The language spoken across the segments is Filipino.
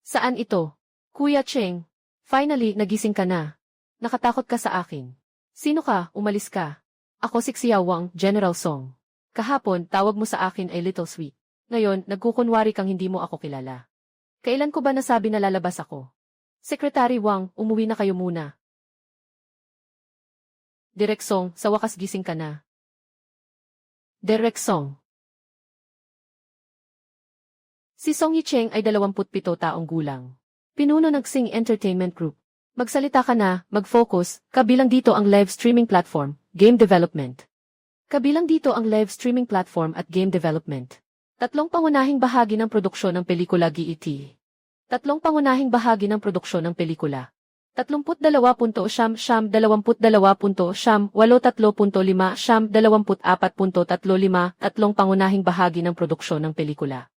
Saan ito? Kuya Cheng, finally, nagising ka na. Nakatakot ka sa akin. Sino ka? Umalis ka. Ako si Xiao Wang, General Song. Kahapon, tawag mo sa akin ay Little Sweet. Ngayon, nagkukunwari kang hindi mo ako kilala. Kailan ko ba nasabi na lalabas ako? Secretary Wang, umuwi na kayo muna. Direk Song, sa wakas gising ka na. Direk Song. Si Song Yicheng ay 27 taong gulang. Pinuno ng Xing Entertainment Group. Magsalita ka na, mag-focus, kabilang dito ang live streaming platform, game development. Kabilang dito ang live streaming platform at game development. Tatlong pangunahing bahagi ng produksyon ng pelikula GET. Tatlong pangunahing bahagi ng produksyon ng pelikula. 32.8 Tatlong pangunahing bahagi ng produksyon ng pelikula.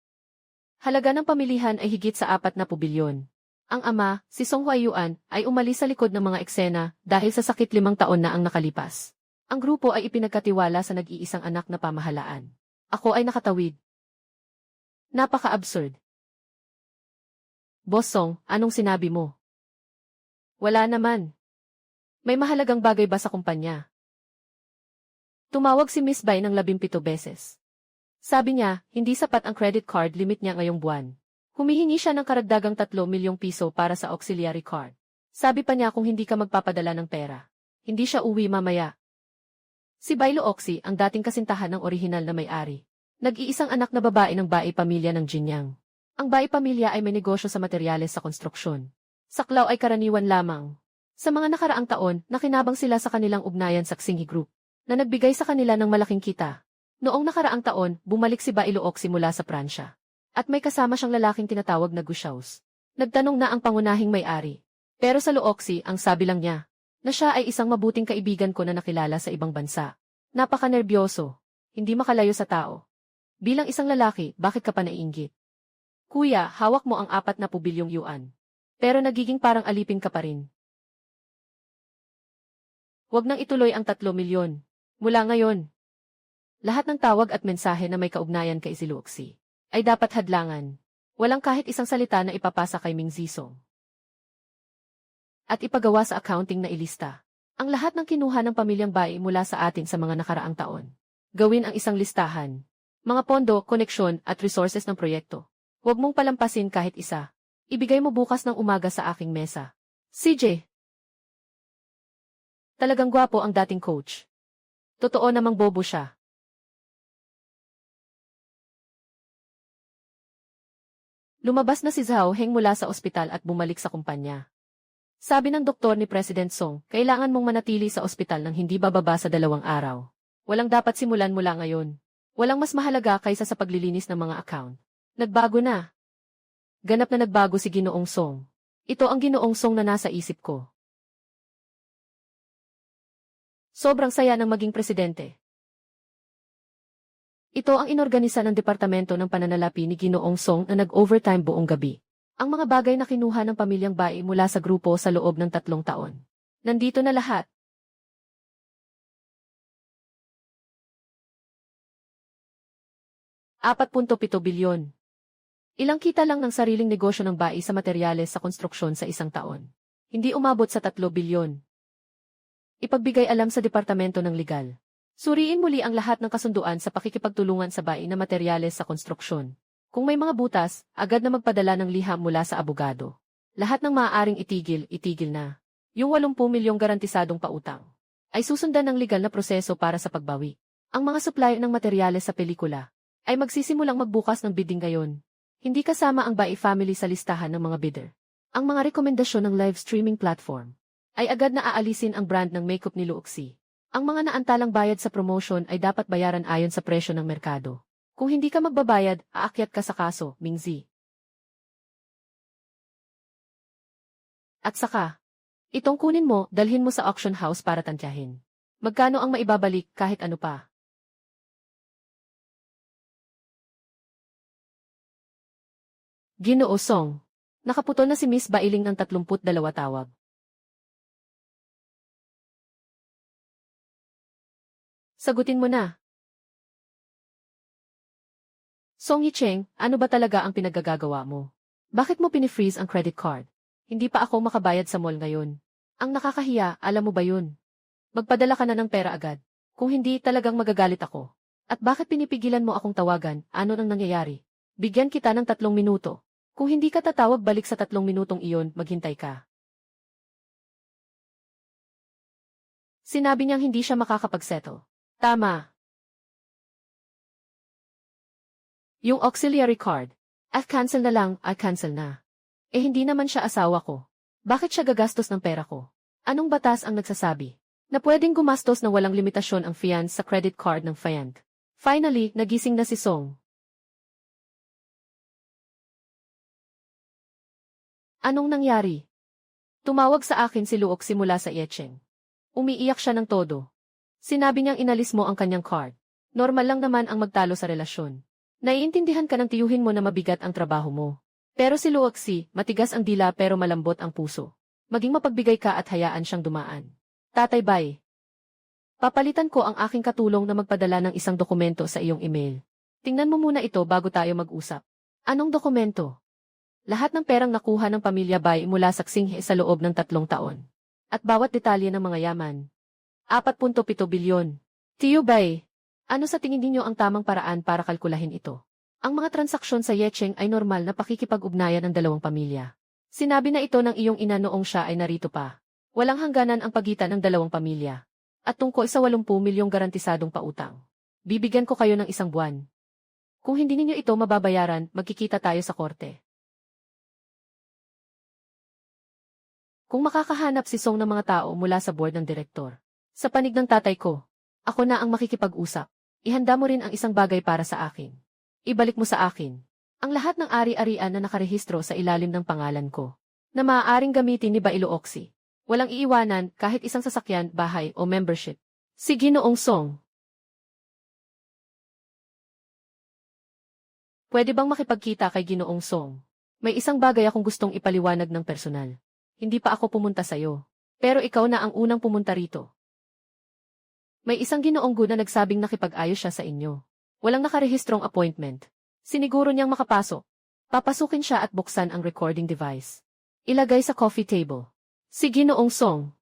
Halaga ng pamilihan ay higit sa 40 bilyon. Ang ama, si Song Huaiyuan, ay umalis sa likod ng mga eksena dahil sa sakit 5 taon na ang nakalipas. Ang grupo ay ipinagkatiwala sa nag-iisang anak na pamahalaan. Ako ay nakatawid. Napaka-absurd. Boss Song, anong sinabi mo? Wala naman. May mahalagang bagay ba sa kumpanya? Tumawag si Miss Bai ng 17 beses. Sabi niya, hindi sapat ang credit card limit niya ngayong buwan. Humihingi siya ng karagdagang 3 milyong piso para sa auxiliary card. Sabi pa niya kung hindi ka magpapadala ng pera, hindi siya uwi mamaya. Si Bai Luoxi ang dating kasintahan ng orihinal na may-ari. Nag-iisang anak na babae ng Bai pamilya ng Jinyang. Ang Bai pamilya ay may negosyo sa materyales sa konstruksyon. Saklaw ay karaniwan lamang. Sa mga nakaraang taon, nakinabang sila sa kanilang ugnayan sa Xinghi Group, na nagbigay sa kanila ng malaking kita. Noong nakaraang taon, bumalik si Bai Luoxi mula sa Pransya. At may kasama siyang lalaking tinatawag na Gushaus. Nagtanong na ang pangunahing may-ari. Pero sa Luoxi, ang sabi lang niya, na siya ay isang mabuting kaibigan ko na nakilala sa ibang bansa. Napaka-nerbiyoso. Hindi makalayo sa tao. Bilang isang lalaki, bakit ka pa naiinggit? Kuya, hawak mo ang 40 bilyong yuan. Pero nagiging parang alipin ka pa rin. Huwag nang ituloy ang 3 milyon. Mula ngayon, lahat ng tawag at mensahe na may kaugnayan kay Luoxi ay dapat hadlangan. Walang kahit isang salita na ipapasa kay Ming Zisong. At ipagawa sa accounting na ilista ang lahat ng kinuha ng pamilyang Bai mula sa atin sa mga nakaraang taon. Gawin ang isang listahan. Mga pondo, koneksyon, at resources ng proyekto. Huwag mong palampasin kahit isa. Ibigay mo bukas ng umaga sa aking mesa. CJ. Talagang gwapo ang dating coach. Totoo namang bobo siya. Lumabas na si Zhao Heng mula sa ospital at bumalik sa kumpanya. Sabi ng doktor ni President Song, kailangan mong manatili sa ospital ng hindi bababa sa 2 araw. Walang dapat simulan mula ngayon. Walang mas mahalaga kaysa sa paglilinis ng mga account. Nagbago na. Ganap na nagbago si Ginoong Song. Ito ang Ginoong Song na nasa isip ko. Sobrang saya ng maging presidente. Ito ang inorganisa ng Departamento ng Pananalapi ni Ginoong Song na nag-overtime buong gabi. Ang mga bagay na kinuha ng pamilyang Bai mula sa grupo sa loob ng 3 taon. Nandito na lahat. ₱4.7 bilyon. Ilang kita lang ng sariling negosyo ng Bai sa materyales sa konstruksyon sa isang taon. Hindi umabot sa 3 bilyon. Ipagbigay alam sa Departamento ng Legal. Suriin muli ang lahat ng kasunduan sa pakikipagtulungan sa Bai na materyales sa konstruksyon. Kung may mga butas, agad na magpadala ng liham mula sa abogado. Lahat ng maaaring itigil, itigil na. Yung 80 milyong garantisadong pautang ay susundan ng legal na proseso para sa pagbawi. Ang mga supplier ng materyales sa pelikula ay magsisimulang magbukas ng bidding ngayon. Hindi kasama ang Bai family sa listahan ng mga bidder. Ang mga rekomendasyon ng live streaming platform ay agad na aalisin ang brand ng makeup ni Luoxi. Ang mga naantalang bayad sa promotion ay dapat bayaran ayon sa presyo ng merkado. Kung hindi ka magbabayad, aakyat ka sa kaso, Ming Zi. At saka, itong kunin mo, dalhin mo sa auction house para tantyahin. Magkano ang maibabalik kahit ano pa? Ginoo Song. Nakaputol na si Miss Bailing ng 32 tawag. Sagutin mo na. Song Yicheng, ano ba talaga ang pinaggagawa mo? Bakit mo pinifreeze ang credit card? Hindi pa ako makabayad sa mall ngayon. Ang nakakahiya, alam mo ba yun? Magpadala ka na ng pera agad. Kung hindi, talagang magagalit ako. At bakit pinipigilan mo akong tawagan? Ano nang nangyayari? Bigyan kita ng 3 minuto. Kung hindi ka tatawag balik sa 3 minutong iyon, maghintay ka. Sinabi niyang hindi siya makakapagsettle. Tama. Yung auxiliary card. Cancel na lang, cancel na. Hindi naman siya asawa ko. Bakit siya gagastos ng pera ko? Anong batas ang nagsasabi na pwedeng gumastos na walang limitasyon ang fiance sa credit card ng fiancé? Finally, nagising na si Song. Anong nangyari? Tumawag sa akin si Luok simula sa Yecheng. Umiiyak siya ng todo. Sinabi niyang inalis mo ang kanyang card. Normal lang naman ang magtalo sa relasyon. Naiintindihan ka ng tiyuhin mo na mabigat ang trabaho mo. Pero si Luoxi, matigas ang dila pero malambot ang puso. Maging mapagbigay ka at hayaan siyang dumaan. Tatay Bay. Papalitan ko ang aking katulong na magpadala ng isang dokumento sa iyong email. Tingnan mo muna ito bago tayo mag-usap. Anong dokumento? Lahat ng perang nakuha ng pamilya Bay mula sa Xinghe sa loob ng 3 taon. At bawat detalye ng mga yaman. 4.7 bilyon. Tiyo Bay. Ano sa tingin ninyo ang tamang paraan para kalkulahin ito? Ang mga transaksyon sa Yecheng ay normal na pakikipag-ugnayan ng dalawang pamilya. Sinabi na ito ng iyong ina noong siya ay narito pa. Walang hangganan ang pagitan ng dalawang pamilya. At tungkol sa 80 milyong garantisadong pautang. Bibigyan ko kayo ng 1 buwan. Kung hindi ninyo ito mababayaran, magkikita tayo sa korte. Kung makakahanap si Song ng mga tao mula sa board ng direktor. Sa panig ng tatay ko, ako na ang makikipag-usap. Ihanda mo rin ang isang bagay para sa akin. Ibalik mo sa akin ang lahat ng ari-arian na nakarehistro sa ilalim ng pangalan ko, na maaaring gamitin ni Bailuoxi. Walang iiwanan kahit isang sasakyan, bahay o membership. Si Ginoong Song. Pwede bang makipagkita kay Ginoong Song? May isang bagay akong gustong ipaliwanag ng personal. Hindi pa ako pumunta sa'yo. Pero ikaw na ang unang pumunta rito. May isang Ginoong Gu na nagsabing nakipag-ayos siya sa inyo. Walang nakarehistrong appointment. Siniguro niyang makapasok. Papasukin siya at buksan ang recording device. Ilagay sa coffee table. Si Ginoong Song.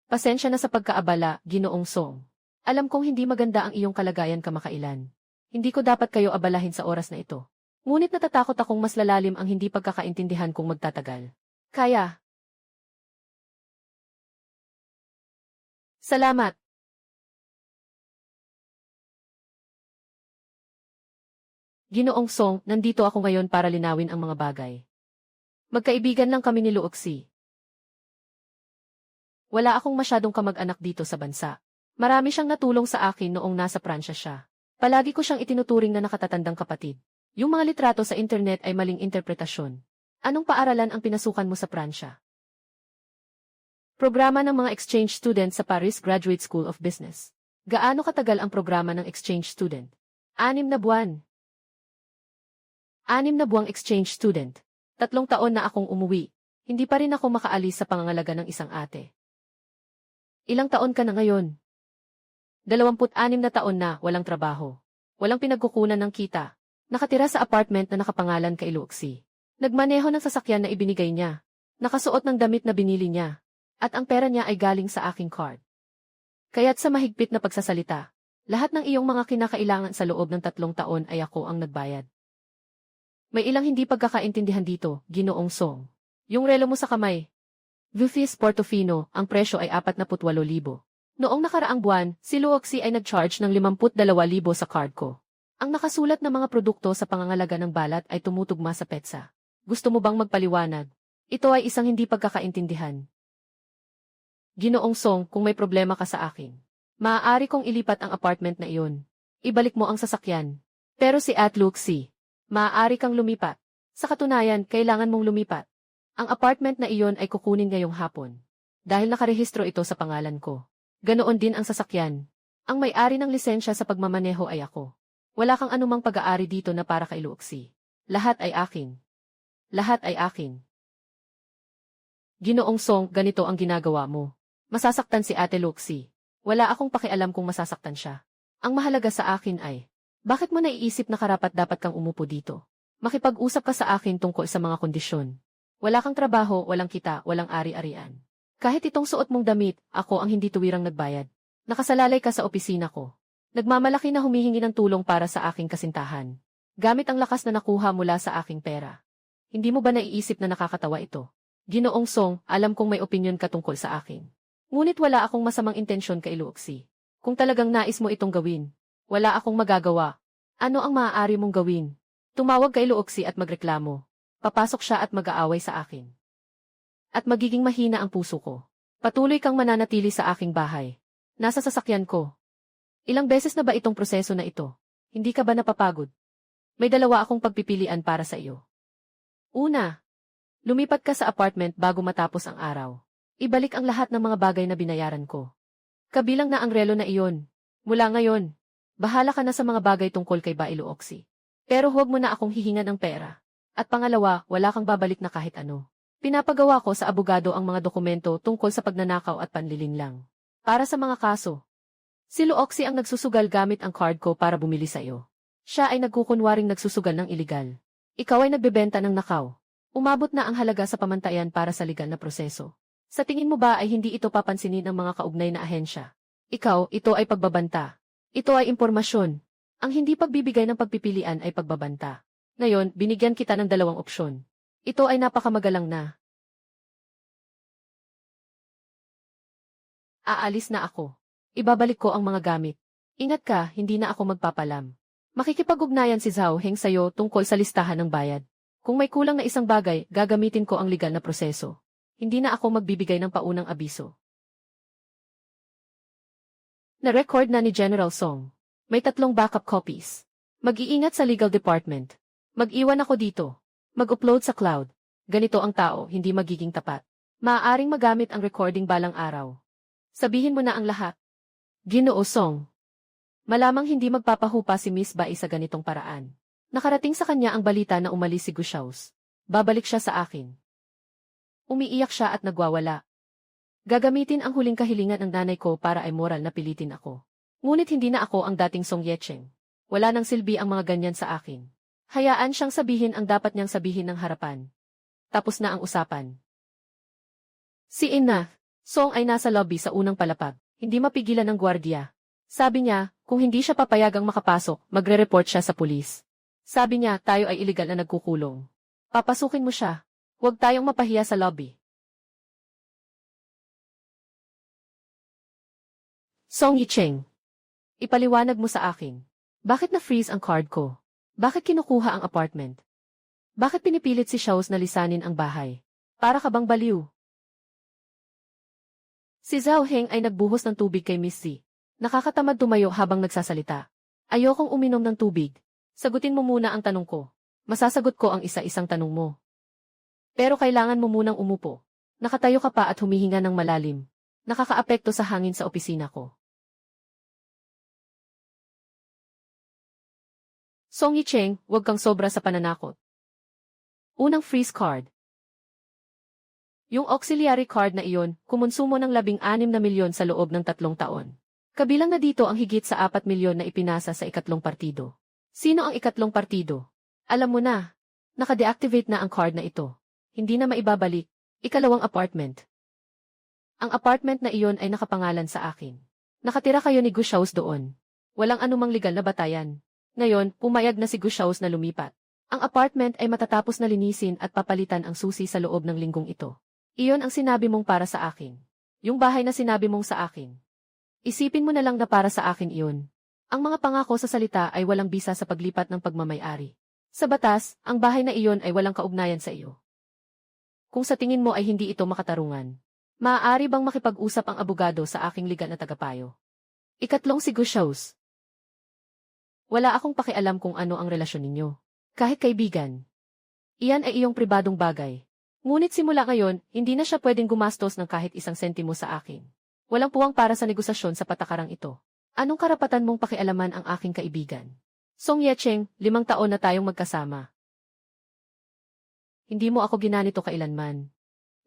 Pasensya na sa pagkaabala, Ginoong Song. Alam kong hindi maganda ang iyong kalagayan kamakailan. Hindi ko dapat kayo abalahin sa oras na ito. Ngunit natatakot akong mas lalalim ang hindi pagkakaintindihan kung magtatagal. Kaya. Salamat. Ginoong Song, nandito ako ngayon para linawin ang mga bagay. Magkaibigan lang kami ni Luoxi. Wala akong masyadong kamag-anak dito sa bansa. Marami siyang natulong sa akin noong nasa Pransya siya. Palagi ko siyang itinuturing na nakatatandang kapatid. Yung mga litrato sa internet ay maling interpretasyon. Anong paaralan ang pinasukan mo sa Pransya? Programa ng mga exchange student sa Paris Graduate School of Business. Gaano katagal ang programa ng exchange student? 6 na buwan. 6 na buwang exchange student. 3 taon na akong umuwi. Hindi pa rin ako makaalis sa pangangalaga ng isang ate. Ilang taon ka na ngayon? 26 na taon na walang trabaho. Walang pinagkukunan ng kita. Nakatira sa apartment na nakapangalan kay Luoxi. Nagmaneho ng sasakyan na ibinigay niya. Nakasuot ng damit na binili niya. At ang pera niya ay galing sa aking card. Kaya't sa mahigpit na pagsasalita, lahat ng iyong mga kinakailangan sa loob ng 3 taon ay ako ang nagbayad. May ilang hindi pagkakaintindihan dito, Ginoong Song. Yung relo mo sa kamay. Vufis Portofino, ang presyo ay 48,000. Noong nakaraang buwan, si Luoxi ay nag-charge ng 52,000 sa card ko. Ang nakasulat na mga produkto sa pangangalaga ng balat ay tumutugma sa petsa. Gusto mo bang magpaliwanag? Ito ay isang hindi pagkakaintindihan. Ginoong Song, kung may problema ka sa akin, maaari kong ilipat ang apartment na iyon. Ibalik mo ang sasakyan. Pero si Luoxi, maaari kang lumipat. Sa katunayan, kailangan mong lumipat. Ang apartment na iyon ay kukunin ngayong hapon. Dahil nakarehistro ito sa pangalan ko. Ganoon din ang sasakyan. Ang may-ari ng lisensya sa pagmamaneho ay ako. Wala kang anumang pag-aari dito na para kay Luoxi. Lahat ay akin. Lahat ay akin. Ginoong Song, ganito ang ginagawa mo. Masasaktan si Ate Luoxi. Wala akong pakialam kung masasaktan siya. Ang mahalaga sa akin ay, bakit mo naiisip na karapat dapat kang umupo dito? Makipag-usap ka sa akin tungkol sa mga kondisyon. Wala kang trabaho, walang kita, walang ari-arian. Kahit itong suot mong damit, ako ang hindi tuwirang nagbayad. Nakasalalay ka sa opisina ko. Nagmamalaki na humihingi ng tulong para sa aking kasintahan. Gamit ang lakas na nakuha mula sa aking pera. Hindi mo ba naiisip na nakakatawa ito? Ginoong Song, alam kong may opinyon ka tungkol sa akin. Ngunit wala akong masamang intensyon kay Luoxi. Kung talagang nais mo itong gawin, wala akong magagawa. Ano ang maaari mong gawin? Tumawag kay Luoxi at magreklamo. Papasok siya at mag-aaway sa akin. At magiging mahina ang puso ko. Patuloy kang mananatili sa aking bahay. Nasa sasakyan ko. Ilang beses na ba itong proseso na ito? Hindi ka ba napapagod? May dalawa akong pagpipilian para sa iyo. Una, lumipat ka sa apartment bago matapos ang araw. Ibalik ang lahat ng mga bagay na binayaran ko. Kabilang na ang relo na iyon. Mula ngayon, bahala ka na sa mga bagay tungkol kay Bai Luoxi. Pero huwag mo na akong hihingan ng pera. At pangalawa, wala kang babalik na kahit ano. Pinapagawa ko sa abogado ang mga dokumento tungkol sa pagnanakaw at panlilinlang. Para sa mga kaso, si Luoxi ang nagsusugal gamit ang card ko para bumili sa iyo. Siya ay nagkukunwaring nagsusugal ng iligal. Ikaw ay nagbebenta ng nakaw. Umabot na ang halaga sa pamantayan para sa legal na proseso. Sa tingin mo ba ay hindi ito papansinin ng mga kaugnay na ahensya? Ikaw, ito ay pagbabanta. Ito ay impormasyon. Ang hindi pagbibigay ng pagpipilian ay pagbabanta. Ngayon, binigyan kita ng dalawang opsyon. Ito ay napakamagalang na. Aalis na ako. Ibabalik ko ang mga gamit. Ingat ka, hindi na ako magpapalam. Makikipag-ugnayan si Zhao Heng sa'yo tungkol sa listahan ng bayad. Kung may kulang na isang bagay, gagamitin ko ang legal na proseso. Hindi na ako magbibigay ng paunang abiso. Na-record na ni General Song. May 3 backup copies. Mag-iingat sa legal department. Mag-iwan ako dito. Mag-upload sa cloud. Ganito ang tao, hindi magiging tapat. Maaaring magamit ang recording balang araw. Sabihin mo na ang lahat. Ginoo Song. Malamang hindi magpapahupa si Miss Bai sa ganitong paraan. Nakarating sa kanya ang balita na umalis si Gu Xiaos. Babalik siya sa akin. Umiiyak siya at nagwawala. Gagamitin ang huling kahilingan ng nanay ko para ay moral na pilitin ako. Ngunit hindi na ako ang dating Song Yecheng. Wala nang silbi ang mga ganyan sa akin. Hayaan siyang sabihin ang dapat niyang sabihin ng harapan. Tapos na ang usapan. Si Ina, Song ay nasa lobby sa unang palapag. Hindi mapigilan ng gwardiya. Sabi niya, kung hindi siya papayagang makapasok, magre-report siya sa pulis. Sabi niya, tayo ay iligal na nagkukulong. Papasukin mo siya. Huwag tayong mapahiya sa lobby. Song Yicheng. Ipaliwanag mo sa akin. Bakit na-freeze ang card ko? Bakit kinukuha ang apartment? Bakit pinipilit si Xiaos na lisanin ang bahay? Para ka bang baliw? Si Zhao Heng ay nagbuhos ng tubig kay Miss Z. Nakakatamad tumayo habang nagsasalita. Ayokong uminom ng tubig. Sagutin mo muna ang tanong ko. Masasagot ko ang isa-isang tanong mo. Pero kailangan mo munang umupo. Nakatayo ka pa at humihinga ng malalim. Nakakaapekto sa hangin sa opisina ko. Song Yicheng, huwag kang sobra sa pananakot. Unang freeze card. Yung auxiliary card na iyon, kumonsumo ng 16 na milyon sa loob ng 3 taon. Kabilang na dito ang higit sa 4 milyon na ipinasa sa ikatlong partido. Sino ang ikatlong partido? Alam mo na, naka-deactivate na ang card na ito. Hindi na maibabalik. Ikalawang apartment. Ang apartment na iyon ay nakapangalan sa akin. Nakatira kayo ni Gu Xiaos doon. Walang anumang legal na batayan. Ngayon, pumayag na si Gu Xiaos na lumipat. Ang apartment ay matatapos na linisin at papalitan ang susi sa loob ng linggong ito. Iyon ang sinabi mong para sa akin. Yung bahay na sinabi mong sa akin. Isipin mo na lang na para sa akin iyon. Ang mga pangako sa salita ay walang bisa sa paglipat ng pagmamay-ari. Sa batas, ang bahay na iyon ay walang kaugnayan sa iyo. Kung sa tingin mo ay hindi ito makatarungan, maaari bang makipag-usap ang abogado sa aking legal na tagapayo? Ikatlong si Gu Xiaos. Wala akong pakialam kung ano ang relasyon ninyo. Kahit kaibigan. Iyan ay iyong pribadong bagay. Ngunit simula ngayon, hindi na siya pwedeng gumastos ng kahit isang sentimo sa akin. Walang puwang para sa negosasyon sa patakarang ito. Anong karapatan mong pakialaman ang aking kaibigan? Song Yecheng, 5 taon na tayong magkasama. Hindi mo ako ginanito kailanman.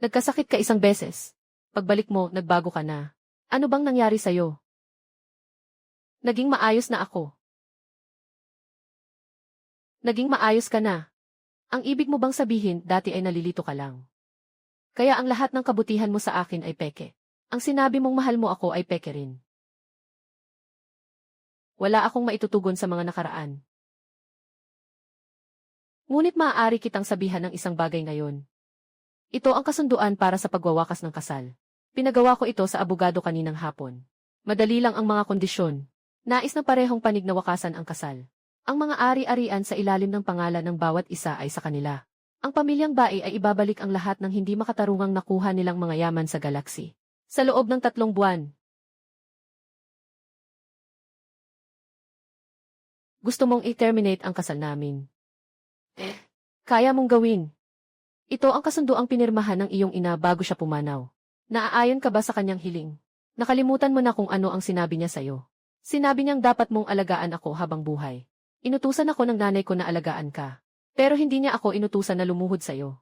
Nagkasakit ka isang beses. Pagbalik mo, nagbago ka na. Ano bang nangyari sa'yo? Naging maayos na ako. Naging maayos ka na. Ang ibig mo bang sabihin, dati ay nalilito ka lang? Kaya ang lahat ng kabutihan mo sa akin ay peke. Ang sinabi mong mahal mo ako ay peke rin. Wala akong maitutugon sa mga nakaraan. Ngunit maaari kitang sabihan ng isang bagay ngayon. Ito ang kasunduan para sa pagwawakas ng kasal. Pinagawa ko ito sa abogado kaninang hapon. Madali lang ang mga kondisyon. Nais na parehong panig na wakasan ang kasal. Ang mga ari-arian sa ilalim ng pangalan ng bawat isa ay sa kanila. Ang pamilyang Bai ay ibabalik ang lahat ng hindi makatarungang nakuha nilang mga yaman sa galaksi. Sa loob ng 3 buwan. Gusto mong i-terminate ang kasal namin. Kaya mong gawin. Ito ang kasunduang pinirmahan ng iyong ina bago siya pumanaw. Naaayon ka ba sa kanyang hiling? Nakalimutan mo na kung ano ang sinabi niya sa'yo. Sinabi niyang dapat mong alagaan ako habang buhay. Inutusan ako ng nanay ko na alagaan ka. Pero hindi niya ako inutusan na lumuhod sa'yo.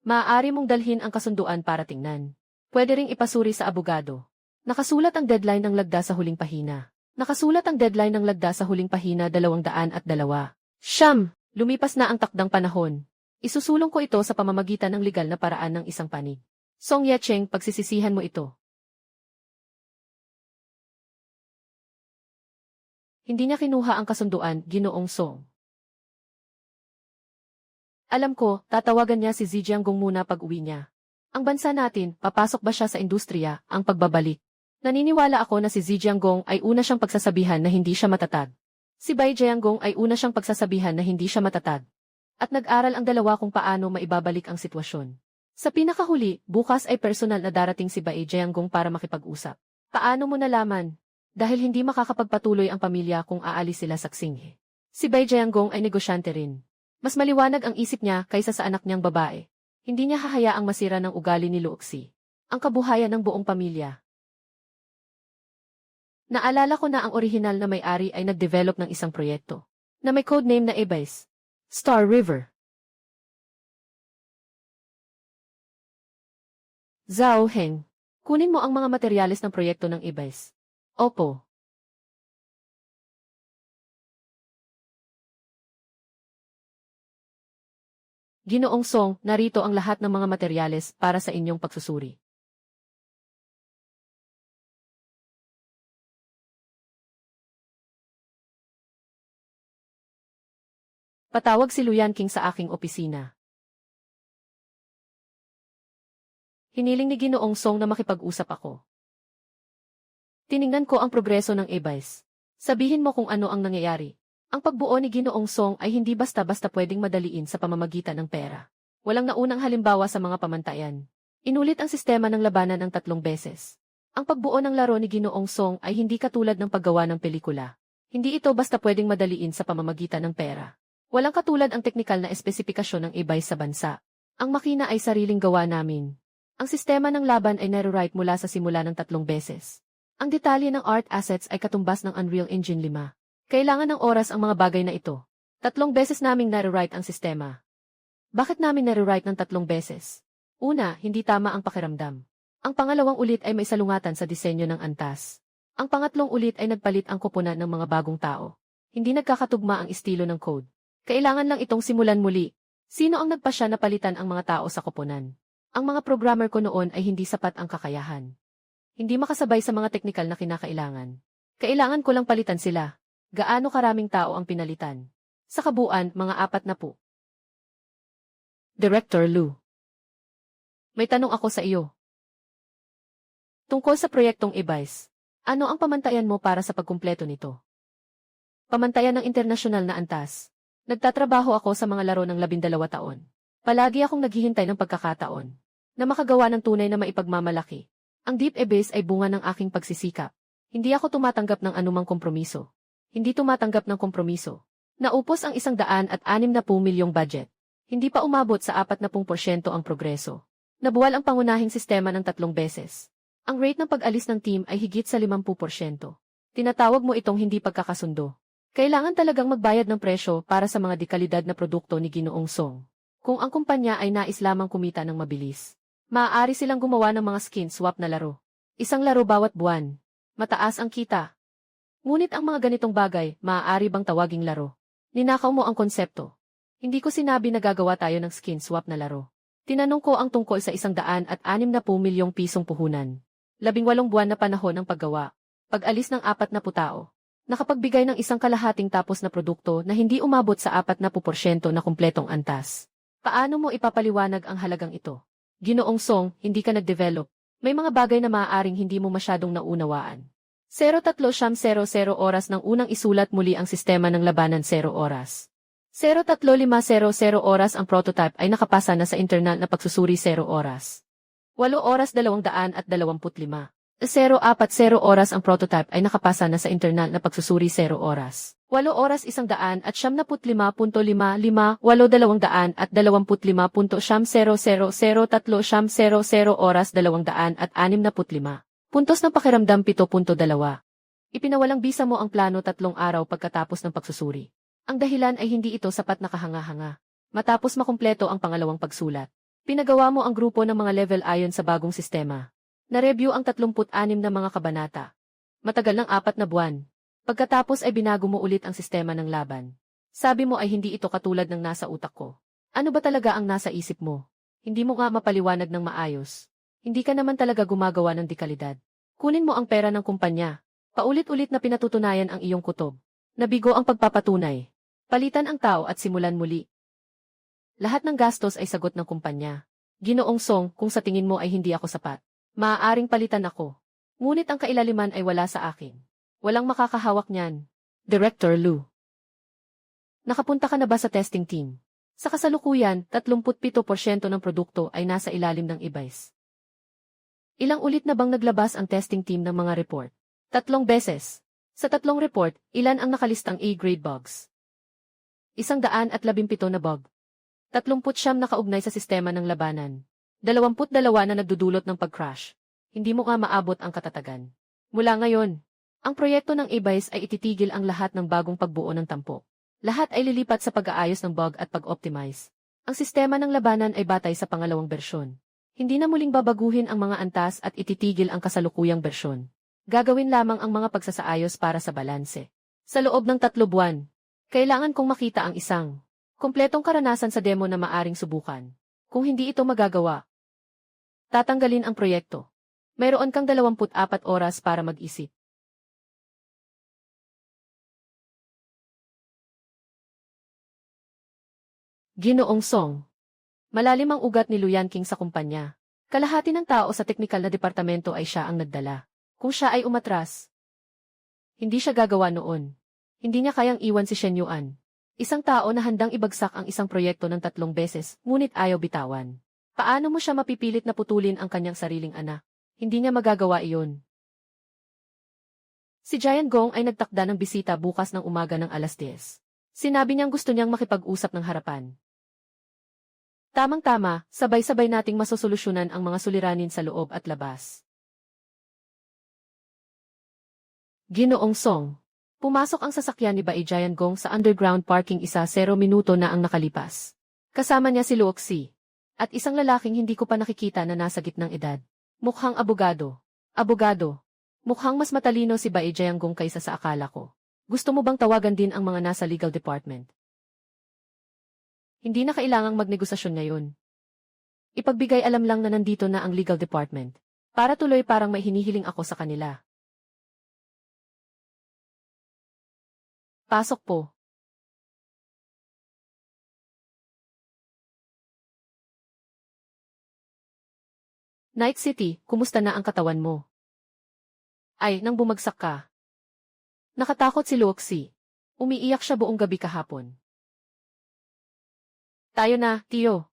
Maaari mong dalhin ang kasunduan para tingnan. Pwede ring ipasuri sa abogado. Nakasulat ang deadline ng lagda sa huling pahina. Nakasulat ang deadline ng lagda sa huling pahina 202. Siyam, lumipas na ang takdang panahon. Isusulong ko ito sa pamamagitan ng legal na paraan ng isang panig. Song Yecheng, pagsisisihan mo ito. Hindi niya kinuha ang kasunduan, Ginoong Song. Alam ko, tatawagan niya si Zijianggong muna pag-uwi niya. Ang bansa natin, papasok ba siya sa industriya, ang pagbabalik? Naniniwala ako na si Zijianggong ay una siyang pagsasabihan na hindi siya matatag. Si Bai Jianggong ay una siyang pagsasabihan na hindi siya matatag. At nag-aral ang dalawa kung paano maibabalik ang sitwasyon. Sa pinakahuli, bukas ay personal na darating si Bai Jianggong para makipag-usap. Paano mo nalaman? Dahil hindi makakapagpatuloy ang pamilya kung aalis sila sa Xinghe. Si Bai Jianggong ay negosyante rin. Mas maliwanag ang isip niya kaysa sa anak niyang babae. Hindi niya hahayaang masira ng ugali ni Luoxi. Ang kabuhayan ng buong pamilya. Naalala ko na ang orihinal na may-ari ay nag-develop ng isang proyekto na may codename na Ebaise, Star River. Zhao Heng, kunin mo ang mga materyales ng proyekto ng Ebaise. Opo. Ginoong Song, narito ang lahat ng mga materyales para sa inyong pagsusuri. Patawag si Luyan King sa aking opisina. Hiniling ni Ginoong Song na makipag-usap ako. Tiningnan ko ang progreso ng Ebaise. Sabihin mo kung ano ang nangyayari. Ang pagbuo ni Ginoong Song ay hindi basta-basta pwedeng madaliin sa pamamagitan ng pera. Walang naunang halimbawa sa mga pamantayan. Inulit ang sistema ng labanan ng 3 beses. Ang pagbuo ng laro ni Ginoong Song ay hindi katulad ng paggawa ng pelikula. Hindi ito basta pwedeng madaliin sa pamamagitan ng pera. Walang katulad ang teknikal na espesipikasyon ng Ebaise sa bansa. Ang makina ay sariling gawa namin. Ang sistema ng laban ay narewrite mula sa simula ng 3 beses. Ang detalye ng art assets ay katumbas ng Unreal Engine 5. Kailangan ng oras ang mga bagay na ito. 3 beses naming narewrite ang sistema. Bakit namin narewrite ng 3 beses? Una, hindi tama ang pakiramdam. Ang pangalawang ulit ay may salungatan sa disenyo ng antas. Ang pangatlong ulit ay nagpalit ang koponan ng mga bagong tao. Hindi nagkakatugma ang estilo ng code. Kailangan lang itong simulan muli. Sino ang nagpasya na palitan ang mga tao sa koponan? Ang mga programmer ko noon ay hindi sapat ang kakayahan. Hindi makasabay sa mga teknikal na kinakailangan. Kailangan ko lang palitan sila. Gaano karaming tao ang pinalitan? Sa kabuuan, mga 40. Director Lu. May tanong ako sa iyo. Tungkol sa proyektong Ebaise, ano ang pamantayan mo para sa pagkumpleto nito? Pamantayan ng internasyonal na antas. Nagtatrabaho ako sa mga laro ng 12 taon. Palagi akong naghihintay ng pagkakataon na makagawa ng tunay na maipagmamalaki. Ang Deep Abyss ay bunga ng aking pagsisikap. Hindi ako tumatanggap ng anumang kompromiso. Hindi tumatanggap ng kompromiso. Naupos ang 160 milyong budget. Hindi pa umabot sa 40% ang progreso. Nabuwal ang pangunahing sistema ng 3 beses. Ang rate ng pag-alis ng team ay higit sa 50%. Tinatawag mo itong hindi pagkakasundo. Kailangan talagang magbayad ng presyo para sa mga dekalidad na produkto ni Ginoong Song. Kung ang kumpanya ay nais lamang kumita ng mabilis, maaari silang gumawa ng mga skin swap na laro. Isang laro bawat buwan. Mataas ang kita. Ngunit ang mga ganitong bagay, maaari bang tawaging laro? Ninakaw mo ang konsepto. Hindi ko sinabi na gagawa tayo ng skin swap na laro. Tinanong ko ang tungkol sa 160 milyong pisong puhunan. 18 buwan na panahon ng paggawa. Pag-alis ng 40 tao. Nakapagbigay ng isang kalahating tapos na produkto na hindi umabot sa 40% na kumpletong antas. Paano mo ipapaliwanag ang halagang ito? Ginoong Song, hindi ka nag-develop. May mga bagay na maaaring hindi mo masyadong naunawaan. 03:00 oras nang unang isulat muli ang sistema ng labanan 0 oras. 03:35 oras ang prototype ay nakapasa na sa internal na pagsusuri 0 oras. 8 oras 225. 04:00 oras ang prototype ay nakapasa na sa internal na pagsusuri 0 oras. 8 oras 175.55, 8 225.25.0003:00 oras 265. Puntos ng pakiramdam 7.2. Ipinawalang bisa mo ang plano 3 araw pagkatapos ng pagsusuri. Ang dahilan ay hindi ito sapat na kahanga-hanga. Matapos makumpleto ang pangalawang pagsulat, pinagawa mo ang grupo ng mga level ayon sa bagong sistema. Na-review ang 36 na mga kabanata. Matagal ng 4 na buwan. Pagkatapos ay binago mo ulit ang sistema ng laban. Sabi mo ay hindi ito katulad ng nasa utak ko. Ano ba talaga ang nasa isip mo? Hindi mo nga mapaliwanag ng maayos. Hindi ka naman talaga gumagawa ng dekalidad. Kunin mo ang pera ng kumpanya. Paulit-ulit na pinatutunayan ang iyong kutob. Nabigo ang pagpapatunay. Palitan ang tao at simulan muli. Lahat ng gastos ay sagot ng kumpanya. Ginoong Song, kung sa tingin mo ay hindi ako sapat, maaaring palitan ako. Ngunit ang kailaliman ay wala sa akin. Walang makakahawak niyan. Director Lu. Nakapunta ka na ba sa testing team? Sa kasalukuyan, 37% ng produkto ay nasa ilalim ng e-buys. Ilang ulit na bang naglabas ang testing team ng mga report? 3 beses. Sa 3 report, ilan ang nakalistang A-grade bugs? 117 na bug. 39 na kaugnay sa sistema ng labanan. 22 na nagdudulot ng pag-crash. Hindi mo nga maabot ang katatagan. Mula ngayon, ang proyekto ng e-buys ay ititigil ang lahat ng bagong pagbuo ng tampo. Lahat ay lilipat sa pag-aayos ng bug at pag-optimize. Ang sistema ng labanan ay batay sa pangalawang bersyon. Hindi na muling babaguhin ang mga antas at ititigil ang kasalukuyang bersyon. Gagawin lamang ang mga pagsasaayos para sa balanse. Sa loob ng 3 buwan, kailangan kong makita ang isang kumpletong karanasan sa demo na maaring subukan. Kung hindi ito magagawa, tatanggalin ang proyekto. Mayroon kang 24 oras para mag-isip. Ginoong Song. Malalim ang ugat ni Lu Yanqing sa kumpanya. Kalahati ng tao sa teknikal na departamento ay siya ang nagdala. Kung siya ay umatras, hindi siya gagawa noon. Hindi niya kayang iwan si Shen Yuan. Isang tao na handang ibagsak ang isang proyekto ng 3 beses, ngunit ayaw bitawan. Paano mo siya mapipilit na putulin ang kanyang sariling anak? Hindi niya magagawa iyon. Si Giant Gong ay nagtakda ng bisita bukas ng umaga ng 10:00. Sinabi niyang gusto niyang makipag-usap ng harapan. Tamang-tama, sabay-sabay nating masosolusyonan ang mga suliranin sa loob at labas. Ginoong Song. Pumasok ang sasakyan ni Bai Giant Gong sa underground parking 10 minuto na ang nakalipas. Kasama niya si Luoxi. At isang lalaking hindi ko pa nakikita na nasa gitnang edad. Mukhang abogado. Abogado. Mukhang mas matalino si Bai Giant Gong kaysa sa akala ko. Gusto mo bang tawagan din ang mga nasa legal department? Hindi na kailangang magnegosasyon ngayon. Ipagbigay alam lang na nandito na ang legal department. Para tuloy parang may hinihiling ako sa kanila. Pasok po. Night City, kumusta na ang katawan mo? Ay, nang bumagsak ka. Nakatakot si Luoxi. Umiiyak siya buong gabi kahapon. Tayo na, Tiyo.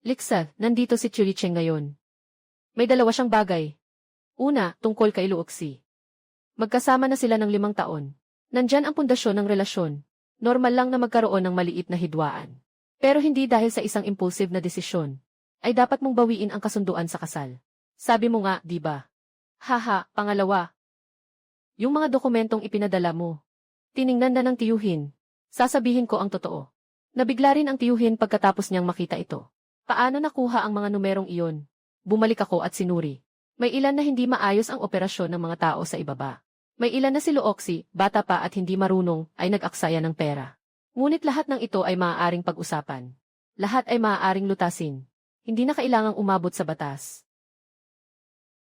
Liksa, nandito si Churicheng ngayon. May 2 siyang bagay. Una, tungkol kay Luoxi. Magkasama na sila ng 5 taon. Nandyan ang pundasyon ng relasyon. Normal lang na magkaroon ng maliit na hidwaan. Pero hindi dahil sa isang impulsive na desisyon. Ay dapat mong bawiin ang kasunduan sa kasal. Sabi mo nga, di ba? Haha, pangalawa. Yung mga dokumentong ipinadala mo. Tiningnan na ng tiyuhin. Sasabihin ko ang totoo. Nabigla rin ang tiyuhin pagkatapos niyang makita ito. Paano nakuha ang mga numerong iyon? Bumalik ako at sinuri. May ilan na hindi maayos ang operasyon ng mga tao sa ibaba. May ilan na si Luoxi, bata pa at hindi marunong, ay nag-aksaya ng pera. Ngunit lahat ng ito ay maaaring pag-usapan. Lahat ay maaaring lutasin. Hindi na kailangang umabot sa batas.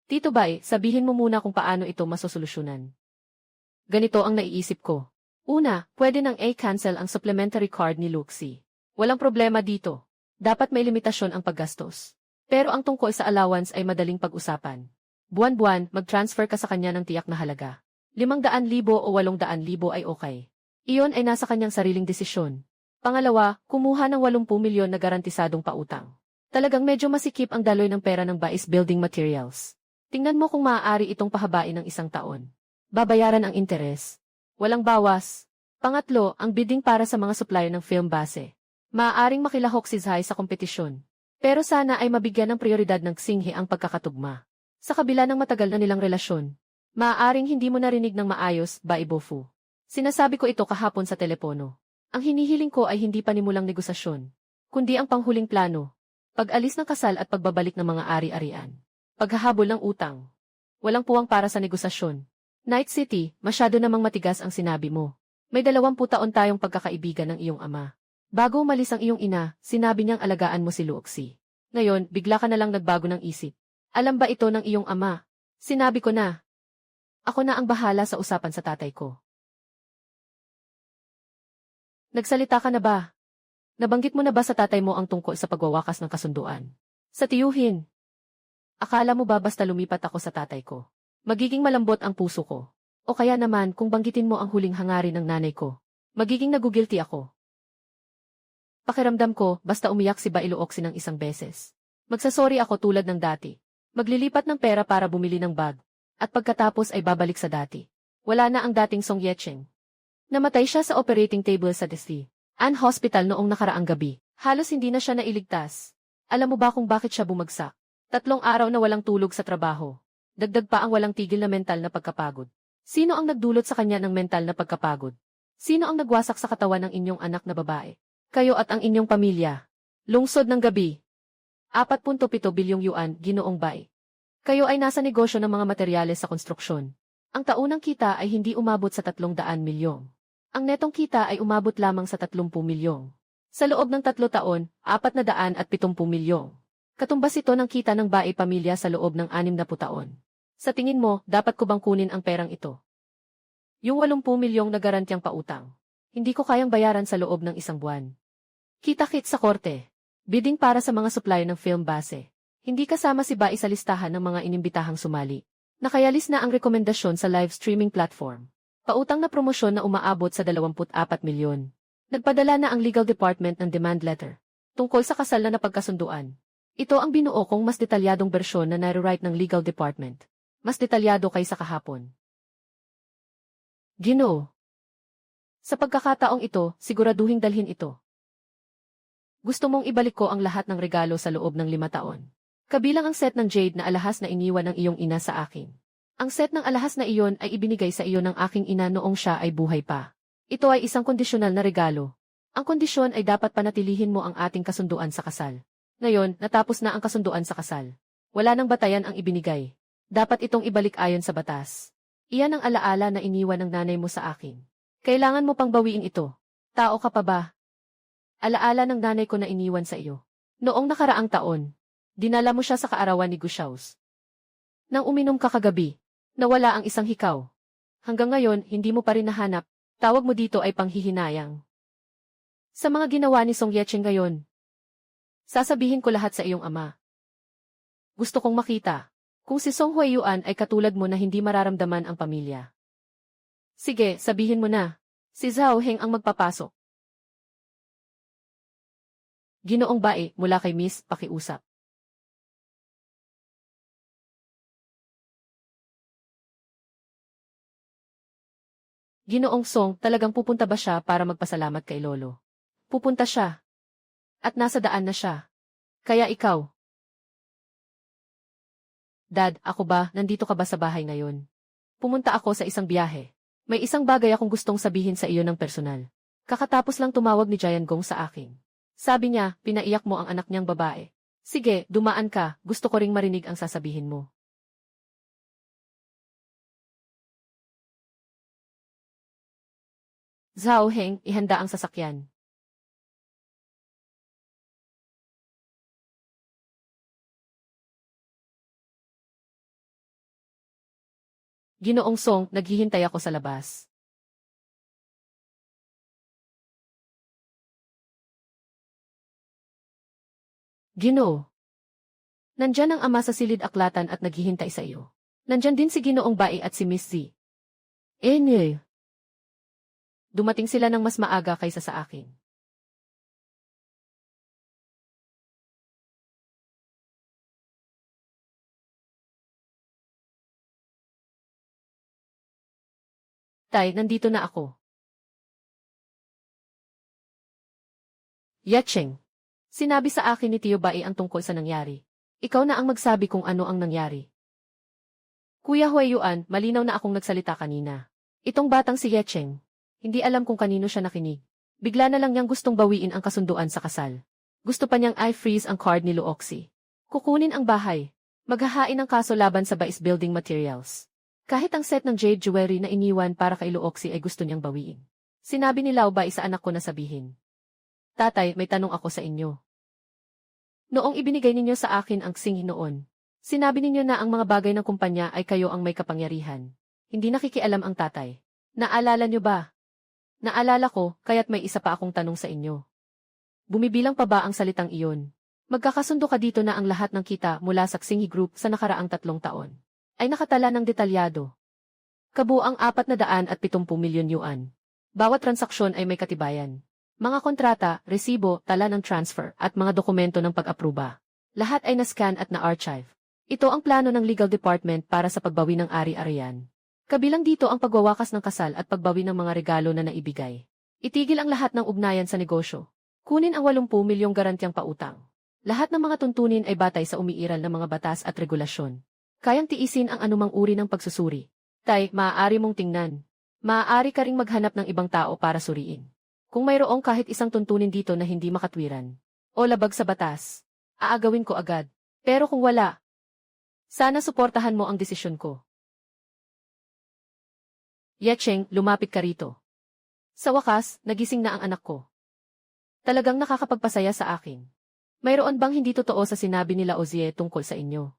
Tito Bay, sabihin mo muna kung paano ito masosolusyonan. Ganito ang naiisip ko. Una, pwede nang i-cancel ang supplementary card ni Luoxi. Walang problema dito. Dapat may limitasyon ang paggastos. Pero ang tungkol sa allowance ay madaling pag-usapan. Buwan-buwan, mag-transfer ka sa kanya ng tiyak na halaga. 500,000 o 800,000 ay okay. Iyon ay nasa kanyang sariling desisyon. Pangalawa, kumuha ng 80 milyon na garantisadong pautang. Talagang medyo masikip ang daloy ng pera ng Bais Building Materials. Tingnan mo kung maaari itong pahabain ng 1 taon. Babayaran ang interes. Walang bawas. Pangatlo, ang bidding para sa mga supplier ng film base. Maaaring makilahok si Zhai sa kompetisyon. Pero sana ay mabigyan ng prioridad ng Xinghe ang pagkakatugma. Sa kabila ng matagal na nilang relasyon, maaaring hindi mo narinig ng maayos, Bai Bofu. Sinasabi ko ito kahapon sa telepono. Ang hinihiling ko ay hindi panimulang negosasyon, kundi ang panghuling plano. Pag-alis ng kasal at pagbabalik ng mga ari-arian. Paghahabol ng utang. Walang puwang para sa negosasyon. Night City, masyado namang matigas ang sinabi mo. May 20 taon tayong pagkakaibigan ng iyong ama. Bago umalis ang iyong ina, sinabi niyang alagaan mo si Luoxi. Ngayon, bigla ka na lang nagbago ng isip. Alam ba ito ng iyong ama? Sinabi ko na. Ako na ang bahala sa usapan sa tatay ko. Nagsalita ka na ba? Nabanggit mo na ba sa tatay mo ang tungkol sa pagwawakas ng kasunduan? Sa tiyuhin. Akala mo ba basta lumipat ako sa tatay ko? Magiging malambot ang puso ko. O kaya naman kung banggitin mo ang huling hangarin ng nanay ko, magiging nagugilty ako. Pakiramdam ko, basta umiyak si Bai Luoxi ng 1 beses. Magsasorry ako tulad ng dati. Maglilipat ng pera para bumili ng bag. At pagkatapos ay babalik sa dati. Wala na ang dating Song Yecheng. Namatay siya sa operating table sa Desi An Hospital noong nakaraang gabi. Halos hindi na siya nailigtas. Alam mo ba kung bakit siya bumagsak? 3 araw na walang tulog sa trabaho. Dagdag pa ang walang tigil na mental na pagkapagod. Sino ang nagdulot sa kanya ng mental na pagkapagod? Sino ang nagwasak sa katawan ng inyong anak na babae? Kayo at ang inyong pamilya. Lungsod ng gabi. 4.7 bilyong yuan, Ginoong Bai. Kayo ay nasa negosyo ng mga materyales sa konstruksyon. Ang taunang kita ay hindi umabot sa 300 milyong. Ang netong kita ay umabot lamang sa 30 milyong. Sa loob ng 3 taon, 470 milyong. Katumbas ito ng kita ng Bai pamilya sa loob ng 60 taon. Sa tingin mo, dapat ko bang kunin ang perang ito? Yung 80 milyong na garantyang pautang. Hindi ko kayang bayaran sa loob ng 1 buwan. Kita-kit sa korte. Bidding para sa mga supply ng film base. Hindi kasama si Bai sa listahan ng mga inimbitahang sumali. Nakayalis na ang rekomendasyon sa live streaming platform. Pautang na promosyon na umaabot sa 24 milyon. Nagpadala na ang legal department ng demand letter. Tungkol sa kasal na napagkasunduan. Ito ang binuo kong mas detalyadong bersyon na nare-write ng legal department. Mas detalyado kaysa kahapon. Ginoo. Sa pagkakataong ito, siguraduhing dalhin ito. Gusto mong ibalik ko ang lahat ng regalo sa loob ng 5 taon. Kabilang ang set ng jade na alahas na iniwan ng iyong ina sa akin. Ang set ng alahas na iyon ay ibinigay sa iyo ng aking ina noong siya ay buhay pa. Ito ay isang kondisyonal na regalo. Ang kondisyon ay dapat panatilihin mo ang ating kasunduan sa kasal. Ngayon, natapos na ang kasunduan sa kasal. Wala nang batayan ang ibinigay. Dapat itong ibalik ayon sa batas. Iyan ang alaala na iniwan ng nanay mo sa akin. Kailangan mo pang bawiin ito. Tao ka pa ba? Alaala ng nanay ko na iniwan sa iyo. Noong nakaraang taon, dinala mo siya sa kaarawan ni Gushaus. Nang uminom ka kagabi, nawala ang isang hikaw. Hanggang ngayon, hindi mo pa rin nahanap. Tawag mo dito ay panghihinayang. Sa mga ginawa ni Song Yecheng ngayon, sasabihin ko lahat sa iyong ama. Gusto kong makita kung si Song Huiyuan ay katulad mo na hindi mararamdaman ang pamilya. Sige, sabihin mo na. Si Zhao Heng ang magpapasok. Ginoong Bai, mula kay Miss, pakiusap. Ginoong Song, talagang pupunta ba siya para magpasalamat kay Lolo? Pupunta siya. At nasa daan na siya. Kaya ikaw. Dad, ako ba, nandito ka ba sa bahay ngayon? Pumunta ako sa isang biyahe. May isang bagay akong gustong sabihin sa iyo ng personal. Kakatapos lang tumawag ni Jian Gong sa akin. Sabi niya, pinaiyak mo ang anak niyang babae. Sige, dumaan ka, gusto ko ring marinig ang sasabihin mo. Zhao Heng, ihanda ang sasakyan. Ginoong Song, naghihintay ako sa labas. Ginoo. Nandyan ang ama sa silid-aklatan at naghihintay sa iyo. Nandyan din si Ginoong Bai at si Miss Z. Nye. Dumating sila ng mas maaga kaysa sa akin. Tay, nandito na ako. Yacheng. Sinabi sa akin ni Tio Bai ang tungkol sa nangyari. Ikaw na ang magsabi kung ano ang nangyari. Kuya Huayuan, malinaw na akong nagsalita kanina. Itong batang si Yacheng. Hindi alam kung kanino siya nakinig. Bigla na lang niyang gustong bawiin ang kasunduan sa kasal. Gusto pa niyang i-freeze ang card ni Luoxi. Kukunin ang bahay. Maghahain ng kaso laban sa Bais Building Materials. Kahit ang set ng jade jewelry na iniwan para kay Luoxi ay gusto niyang bawiin. Sinabi ni Lao Bai sa anak ko na sabihin. Tatay, may tanong ako sa inyo. Noong ibinigay ninyo sa akin ang Xinghi noon, sinabi ninyo na ang mga bagay ng kumpanya ay kayo ang may kapangyarihan. Hindi nakikialam ang tatay. Naalala niyo ba? Naalala ko, kaya't may isa pa akong tanong sa inyo. Bumibilang pa ba ang salitang iyon? Magkakasundo ka dito na ang lahat ng kita mula sa Xinghi Group sa nakaraang 3 taon ay nakatala ng detalyado. Kabuang 470 milyon yuan. Bawat transaksyon ay may katibayan. Mga kontrata, resibo, tala ng transfer, at mga dokumento ng pag-apruba. Lahat ay na-scan at na-archive. Ito ang plano ng legal department para sa pagbawi ng ari-arian. Kabilang dito ang pagwawakas ng kasal at pagbawi ng mga regalo na naibigay. Itigil ang lahat ng ugnayan sa negosyo. Kunin ang 80 milyong garantyang pautang. Lahat ng mga tuntunin ay batay sa umiiral na mga batas at regulasyon. Kayang tiisin ang anumang uri ng pagsusuri. Tay, maaari mong tingnan. Maaari ka ring maghanap ng ibang tao para suriin. Kung mayroong kahit isang tuntunin dito na hindi makatwiran, o labag sa batas, aagawin ko agad. Pero kung wala, sana suportahan mo ang desisyon ko. Yacheng, lumapit ka rito. Sa wakas, nagising na ang anak ko. Talagang nakakapagpasaya sa akin. Mayroon bang hindi totoo sa sinabi nila Ozie tungkol sa inyo?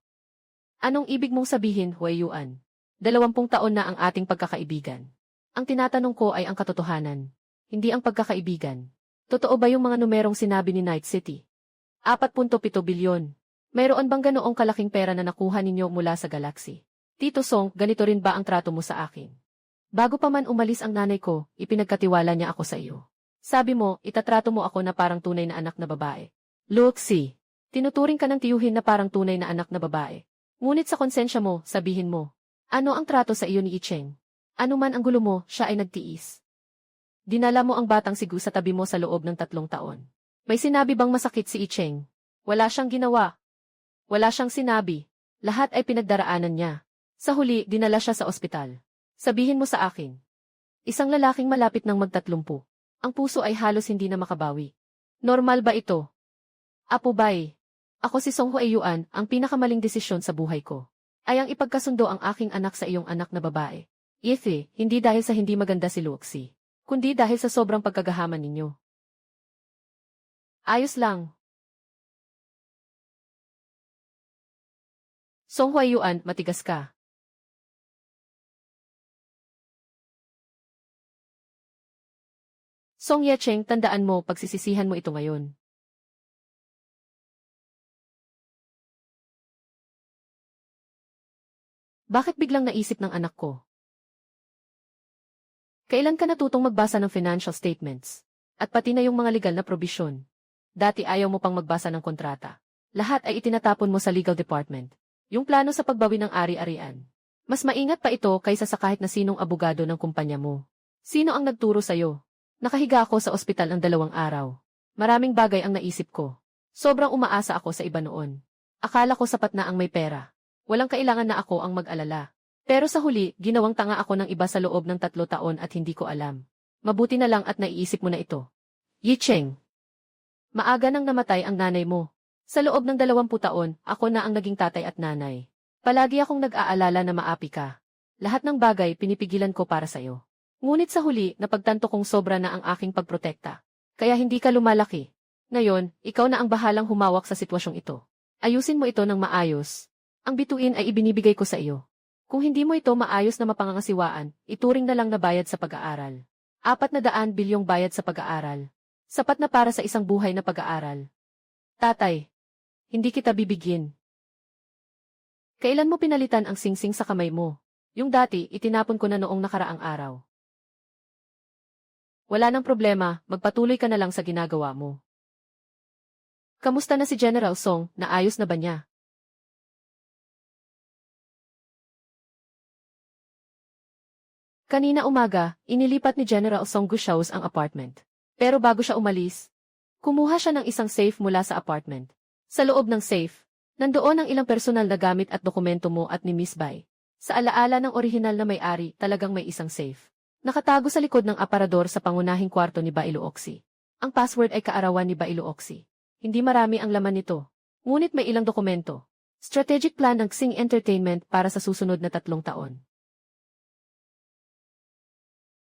Anong ibig mong sabihin, Huayuan? 20 taon na ang ating pagkakaibigan. Ang tinatanong ko ay ang katotohanan. Hindi ang pagkakaibigan. Totoo ba yung mga numerong sinabi ni Night City? 4.7 bilyon. Mayroon bang ganoong kalaking pera na nakuha ninyo mula sa galaxy? Tito Song, ganito rin ba ang trato mo sa akin? Bago pa man umalis ang nanay ko, ipinagkatiwala niya ako sa iyo. Sabi mo, itatrato mo ako na parang tunay na anak na babae. Luoxi, tinuturing ka ng tiyuhin na parang tunay na anak na babae. Ngunit sa konsensya mo, sabihin mo, ano ang trato sa iyo ni Icheng? Ano man ang gulo mo, siya ay nagtiis. Dinala mo ang batang sigu sa tabi mo sa loob ng 3 taon. May sinabi bang masakit si Icheng? Wala siyang ginawa. Wala siyang sinabi. Lahat ay pinagdaraanan niya. Sa huli, dinala siya sa ospital. Sabihin mo sa akin. Isang lalaking malapit ng mag-30. Ang puso ay halos hindi na makabawi. Normal ba ito? Apo Bai. Ako si Song Huayuan, ang pinakamaling desisyon sa buhay ko. Ay ang ipagkasundo ang aking anak sa iyong anak na babae. Ife, hindi dahil sa hindi maganda si Luoxi, kundi dahil sa sobrang pagkagahaman ninyo. Ayos lang. Song Huayuan, matigas ka. Song Yecheng, tandaan mo, pagsisisihan mo ito ngayon. Bakit biglang naisip ng anak ko? Kailan ka natutong magbasa ng financial statements? At pati na yung mga legal na probisyon. Dati ayaw mo pang magbasa ng kontrata. Lahat ay itinatapon mo sa legal department. Yung plano sa pagbawi ng ari-arian. Mas maingat pa ito kaysa sa kahit na sinong abogado ng kumpanya mo. Sino ang nagturo sa'yo? Nakahiga ako sa ospital ng 2 araw. Maraming bagay ang naisip ko. Sobrang umaasa ako sa iba noon. Akala ko sapat na ang may pera. Walang kailangan na ako ang mag-alala. Pero sa huli, ginawang tanga ako ng iba sa loob ng 3 taon at hindi ko alam. Mabuti na lang at naiisip mo na ito. Yicheng. Maaga nang namatay ang nanay mo. Sa loob ng 20 taon, ako na ang naging tatay at nanay. Palagi akong nag-aalala na maapi ka. Lahat ng bagay pinipigilan ko para sa'yo. Ngunit sa huli, napagtanto kong sobra na ang aking pagprotekta. Kaya hindi ka lumalaki. Ngayon, ikaw na ang bahalang humawak sa sitwasyong ito. Ayusin mo ito ng maayos. Ang bituin ay ibinibigay ko sa iyo. Kung hindi mo ito maayos na mapangangasiwaan, ituring na lang na bayad sa pag-aaral. 400 bilyong bayad sa pag-aaral. Sapat na para sa isang buhay na pag-aaral. Tatay, hindi kita bibigyan. Kailan mo pinalitan ang singsing sa kamay mo? Yung dati, itinapon ko na noong nakaraang araw. Wala nang problema, magpatuloy ka na lang sa ginagawa mo. Kamusta na si General Song, naayos na ba niya? Kanina umaga, inilipat ni General Song Gushau's ang apartment. Pero bago siya umalis, kumuha siya ng isang safe mula sa apartment. Sa loob ng safe, nandoon ang ilang personal na gamit at dokumento mo at ni Miss Bai. Sa alaala ng orihinal na may-ari, talagang may isang safe. Nakatago sa likod ng aparador sa pangunahing kwarto ni Bailu Oxy. Ang password ay kaarawan ni Bailu Oxy. Hindi marami ang laman nito. Ngunit may ilang dokumento. Strategic plan ng Xing Entertainment para sa susunod na 3 taon.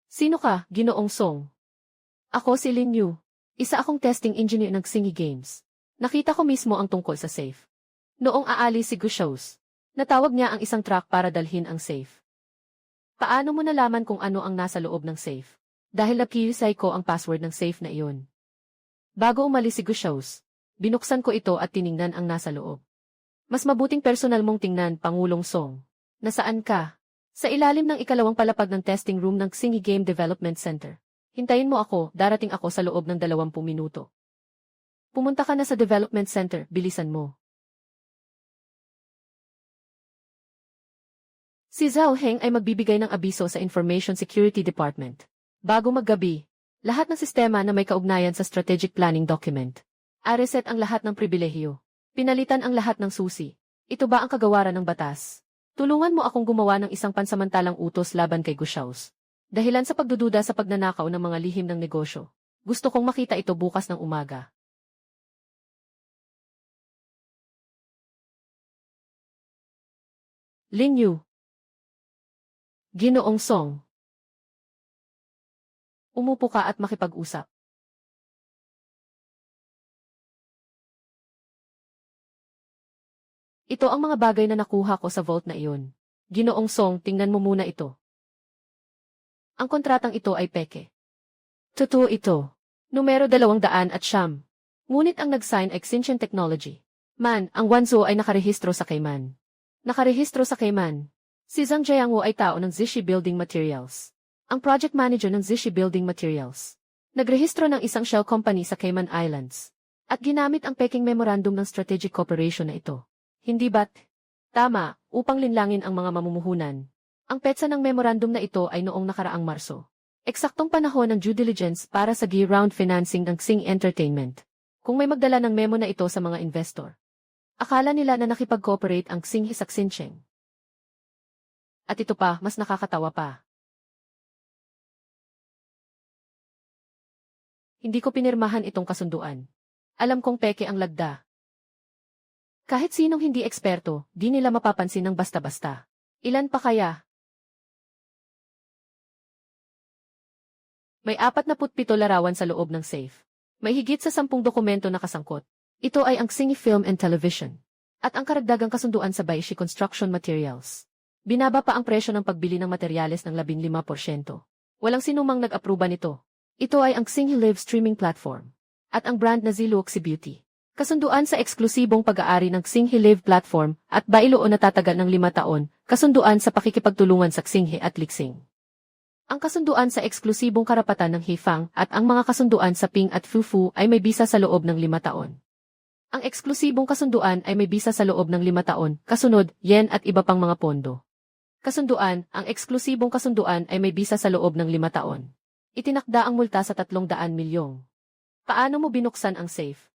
Sino ka, Ginoong Song? Ako si Lin Yu. Isa akong testing engineer ng Xingyi Games. Nakita ko mismo ang tungkol sa safe. Noong aalis si Gushous, natawag niya ang isang truck para dalhin ang safe. Paano mo nalaman kung ano ang nasa loob ng safe? Dahil nakiusay ko ang password ng safe na iyon. Bago umalis si Gushous, binuksan ko ito at tiningnan ang nasa loob. Mas mabuting personal mong tingnan, Pangulong Song. Nasaan ka? Sa ilalim ng ikalawang palapag ng testing room ng Xingyi Game Development Center. Hintayin mo ako, darating ako sa loob ng 20 minuto. Pumunta ka na sa development center, bilisan mo. Si Zhao Heng ay magbibigay ng abiso sa Information Security Department. Bago maggabi, lahat ng sistema na may kaugnayan sa strategic planning document. A-reset ang lahat ng pribilehiyo. Pinalitan ang lahat ng susi. Ito ba ang kagawaran ng batas? Tulungan mo akong gumawa ng isang pansamantalang utos laban kay Gushous. Dahilan sa pagdududa sa pagnanakaw ng mga lihim ng negosyo. Gusto kong makita ito bukas ng umaga. Lin Yu. Ginoong Song. Umupo ka at makipag-usap. Ito ang mga bagay na nakuha ko sa vault na iyon. Ginoong Song, tingnan mo muna ito. Ang kontratang ito ay peke. Totoo ito. Numero 200 at siyam. Ngunit ang nag-sign ay Xinchen Technology. Man, ang Wanzhou ay nakarehistro sa Cayman. Nakarehistro sa Cayman. Si Zhang Jiangwo ay tao ng Zishi Building Materials. Ang project manager ng Zishi Building Materials. Nagrehistro ng isang shell company sa Cayman Islands. At ginamit ang peking memorandum ng strategic cooperation na ito. Hindi ba't? Tama, upang linlangin ang mga mamumuhunan. Ang petsa ng memorandum na ito ay noong nakaraang Marso. Eksaktong panahon ng due diligence para sa G-round financing ng Xing Entertainment. Kung may magdala ng memo na ito sa mga investor. Akala nila na nakipag-cooperate ang Xinghi sa Xincheng. At ito pa, mas nakakatawa pa. Hindi ko pinirmahan itong kasunduan. Alam kong peke ang lagda. Kahit sinong hindi eksperto, di nila mapapansin ng basta-basta. Ilan pa kaya? May 47 larawan sa loob ng safe. May higit sa 10 dokumento na kasangkot. Ito ay ang Xingyi Film and Television. At ang karagdagang kasunduan sa Baishi Construction Materials. Binaba pa ang presyo ng pagbili ng materyales ng 15%. Walang sinumang nag-aproba nito. Ito ay ang Xingyi Live Streaming Platform. At ang brand na Ziluoxi Beauty. Kasunduan sa eksklusibong pag-aari ng Xingyi Live Platform at Bailuo na tatagal ng 5 taon. Kasunduan sa pakikipagtulungan sa Xingyi at Lixing. Ang kasunduan sa eksklusibong karapatan ng Hefang at ang mga kasunduan sa Ping at Fufu ay may bisa sa loob ng 5 taon. Ang eksklusibong kasunduan ay may bisa sa loob ng 5 taon, kasunod, yen at iba pang mga pondo. Kasunduan, ang eksklusibong kasunduan ay may bisa sa loob ng 5 taon. Itinakda ang multa sa 300 milyong. Paano mo binuksan ang safe?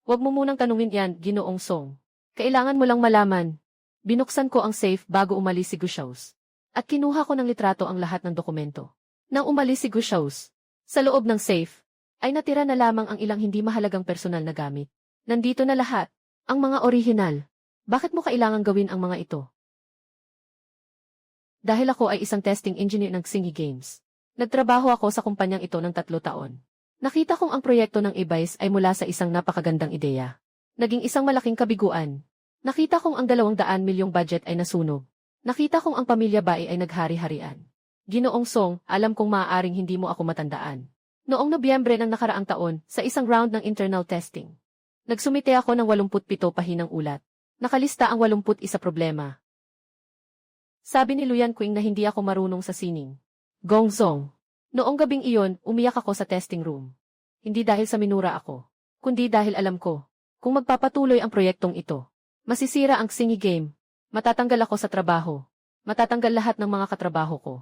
Huwag mo munang tanungin yan, Ginoong Song. Kailangan mo lang malaman. Binuksan ko ang safe bago umalis si Gushous. At kinuha ko ng litrato ang lahat ng dokumento. Nang umalis si Gushous, sa loob ng safe, ay natira na lamang ang ilang hindi mahalagang personal na gamit. Nandito na lahat. Ang mga orihinal. Bakit mo kailangang gawin ang mga ito? Dahil ako ay isang testing engineer ng Xingyi Games. Nagtrabaho ako sa kumpanyang ito ng 3 taon. Nakita kong ang proyekto ng e-base ay mula sa isang napakagandang ideya. Naging isang malaking kabiguan. Nakita kong ang 200 milyong budget ay nasunog. Nakita kong ang pamilya Bai ay naghari-harian. Ginoong Song, alam kong maaaring hindi mo ako matandaan. Noong Nobyembre ng nakaraang taon, sa isang round ng internal testing, nagsumite ako ng 87 pahinang ulat. Nakalista ang 81 problema. Sabi ni Luyan Qing na hindi ako marunong sa sining. Gongzong. Noong gabing iyon, umiyak ako sa testing room. Hindi dahil sa minura ako, kundi dahil alam ko, kung magpapatuloy ang proyektong ito, masisira ang Xingyi Game, matatanggal ako sa trabaho, matatanggal lahat ng mga katrabaho ko,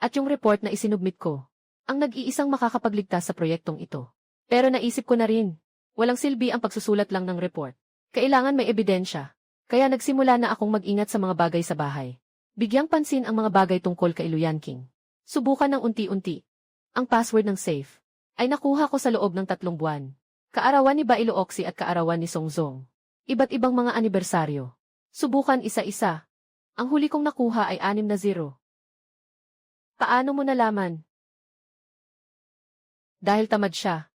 at yung report na isinubmit ko, ang nag-iisang makakapagligtas sa proyektong ito. Pero naisip ko na rin, walang silbi ang pagsusulat lang ng report. Kailangan may ebidensya. Kaya nagsimula na akong mag-ingat sa mga bagay sa bahay. Bigyang pansin ang mga bagay tungkol kay Luyan Qing. Subukan ng unti-unti. Ang password ng safe ay nakuha ko sa loob ng 3 buwan. Kaarawan ni Bai Luoxi at kaarawan ni Songzong. Iba't ibang mga anibersaryo. Subukan isa-isa. Ang huli kong nakuha ay 6-0. Paano mo nalaman? Dahil tamad siya.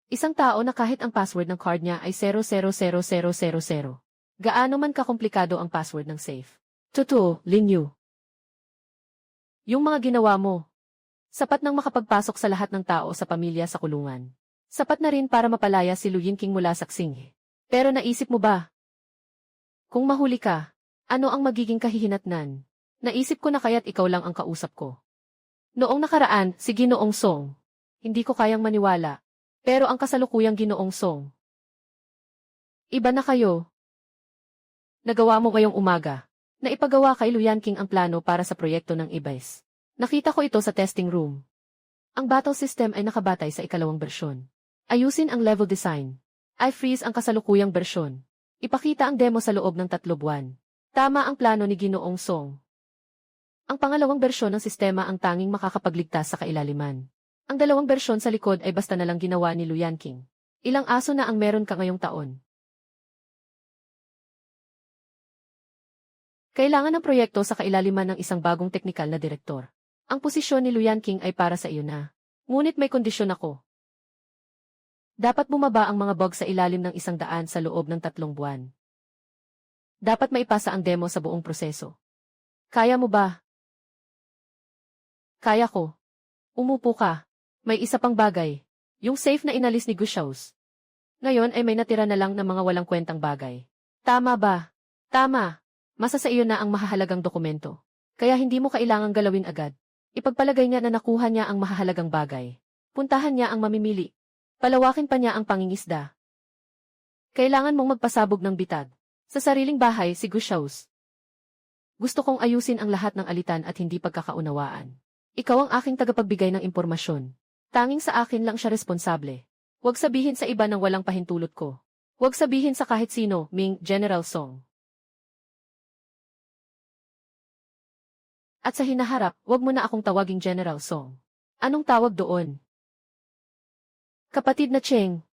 Isang tao na kahit ang password ng card niya ay 000000. Gaano man kakomplikado ang password ng safe. Totoo, Lin Yu. Yung mga ginawa mo, sapat nang makapagpasok sa lahat ng tao sa pamilya sa kulungan. Sapat na rin para mapalaya si Lu Yinqing mula sa Xingyi. Pero naisip mo ba? Kung mahuli ka, ano ang magiging kahihinatnan? Naisip ko na kaya't ikaw lang ang kausap ko. Noong nakaraan, si Ginoong Song. Hindi ko kayang maniwala. Pero ang kasalukuyang Ginoong Song. Iba na kayo. Nagawa mo ngayong umaga. Naipagawa kay Luyan Qing ang plano para sa proyekto ng e-base. Nakita ko ito sa testing room. Ang battle system ay nakabatay sa 2nd bersyon. Ayusin ang level design. I-freeze ang kasalukuyang bersyon. Ipakita ang demo sa loob ng 3 buwan. Tama ang plano ni Ginoong Song. Ang pangalawang bersyon ng sistema ang tanging makakapagligtas sa kailaliman. Ang 2 bersyon sa likod ay basta na lang ginawa ni Luyan Qing. Ilang aso na ang meron ka ngayong taon? Kailangan ng proyekto sa kailaliman ng isang bagong teknikal na direktor. Ang posisyon ni Luyan Qing ay para sa iyo na. Ngunit may kondisyon ako. Dapat bumaba ang mga bug sa ilalim ng 100 sa loob ng 3 buwan. Dapat maipasa ang demo sa buong proseso. Kaya mo ba? Kaya ko. Umupo ka. May isa pang bagay. Yung safe na inalis ni Gushaus. Ngayon ay may natira na lang ng mga walang kwentang bagay. Tama ba? Tama. Masa sa iyo na ang mahahalagang dokumento. Kaya hindi mo kailangang galawin agad. Ipagpalagay niya na nakuha niya ang mahahalagang bagay. Puntahan niya ang mamimili. Palawakin pa niya ang pangingisda. Kailangan mong magpasabog ng bitag. Sa sariling bahay si Gushaus. Gusto kong ayusin ang lahat ng alitan at hindi pagkakaunawaan. Ikaw ang aking tagapagbigay ng impormasyon. Tanging sa akin lang siya responsable. Huwag sabihin sa iba nang walang pahintulot ko. Huwag sabihin sa kahit sino, Ming, General Song. At sa hinaharap, huwag mo na akong tawaging General Song. Anong tawag doon? Kapatid na Cheng.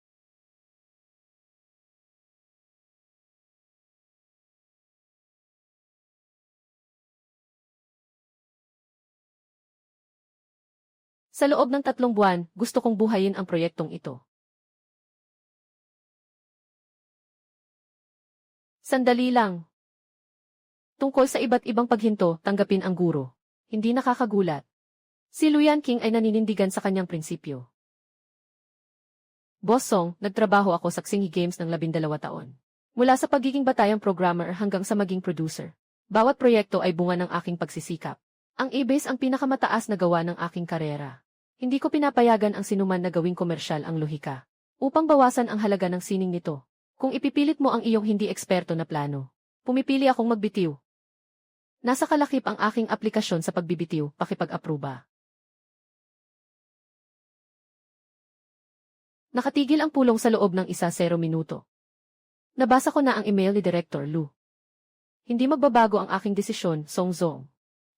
Sa loob ng 3 buwan, gusto kong buhayin ang proyektong ito. Sandali lang. Tungkol sa iba't ibang paghinto, tanggapin ang guro. Hindi nakakagulat. Si Luyan Qing ay naninindigan sa kanyang prinsipyo. Boss Song, nagtrabaho ako sa Xingyi Games ng 12 taon. Mula sa pagiging batayang programmer hanggang sa maging producer. Bawat proyekto ay bunga ng aking pagsisikap. Ang e-base ang pinakamataas na gawa ng aking karera. Hindi ko pinapayagan ang sinuman na gawing komersyal ang lohika. Upang bawasan ang halaga ng sining nito. Kung ipipilit mo ang iyong hindi eksperto na plano, pumipili akong magbitiw. Nasa kalakip ang aking aplikasyon sa pagbibitiw, pakipag-aproba. Nakatigil ang pulong sa loob ng 1-0 minuto. Nabasa ko na ang email ni Director Lu. Hindi magbabago ang aking desisyon, Songzong.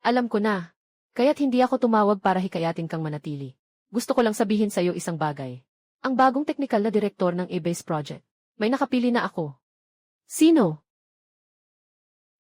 Alam ko na. Kaya't hindi ako tumawag para hikayatin kang manatili. Gusto ko lang sabihin sa iyo isang bagay. Ang bagong teknikal na direktor ng e-base project. May nakapili na ako. Sino?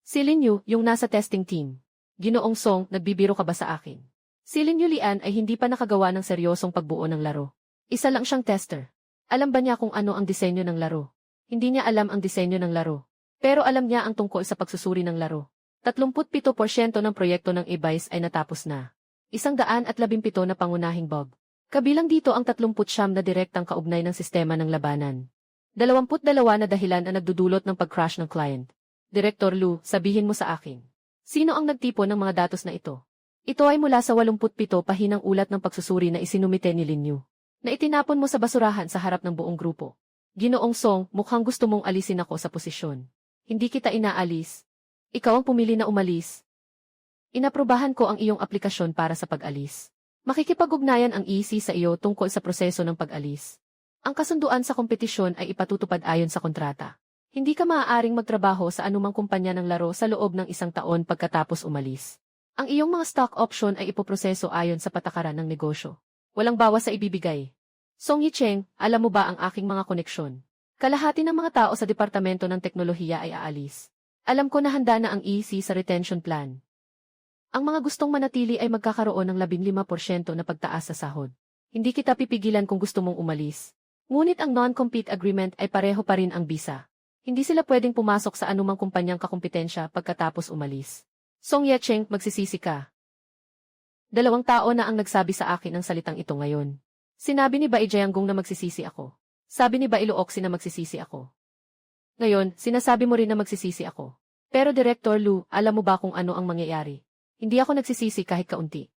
Si Linyu, yung nasa testing team. Ginoong Song, nagbibiro ka ba sa akin? Si Linyu Lian ay hindi pa nakagawa ng seryosong pagbuo ng laro. Isa lang siyang tester. Alam ba niya kung ano ang disenyo ng laro? Hindi niya alam ang disenyo ng laro. Pero alam niya ang tungkol sa pagsusuri ng laro. 37% ng proyekto ng e-Vice ay natapos na. 117 na pangunahing bug. Kabilang dito ang 39 na direktang kaugnay ng sistema ng labanan. 22 na dahilan ang nagdudulot ng pag-crash ng client. Direktor Lu, sabihin mo sa akin. Sino ang nagtipon ng mga datos na ito? Ito ay mula sa 87 pahinang ulat ng pagsusuri na isinumite ni Linyu. Na itinapon mo sa basurahan sa harap ng buong grupo. Ginoong Song, mukhang gusto mong alisin ako sa posisyon. Hindi kita inaalis. Ikaw ang pumili na umalis. Inaprubahan ko ang iyong aplikasyon para sa pag-alis. Makikipag-ugnayan ang EC sa iyo tungkol sa proseso ng pag-alis. Ang kasunduan sa kompetisyon ay ipatutupad ayon sa kontrata. Hindi ka maaaring magtrabaho sa anumang kumpanya ng laro sa loob ng 1 taon pagkatapos umalis. Ang iyong mga stock option ay ipoproseso ayon sa patakaran ng negosyo. Walang bawas sa ibibigay. Song Yicheng, alam mo ba ang aking mga koneksyon? Kalahati ng mga tao sa Departamento ng Teknolohiya ay aalis. Alam ko na handa na ang EC sa retention plan. Ang mga gustong manatili ay magkakaroon ng 15% na pagtaas sa sahod. Hindi kita pipigilan kung gusto mong umalis. Ngunit ang non-compete agreement ay pareho pa rin ang bisa. Hindi sila pwedeng pumasok sa anumang kumpanyang kakumpetensya pagkatapos umalis. Song Yicheng, magsisisi ka. 2 tao na ang nagsabi sa akin ng salitang ito ngayon. Sinabi ni Bai Jianggong na magsisisi ako. Sabi ni Bai Luoxi na magsisisi ako. Ngayon, sinasabi mo rin na magsisisi ako. Pero Director Lu, alam mo ba kung ano ang mangyayari? Hindi ako nagsisisi kahit kaunti.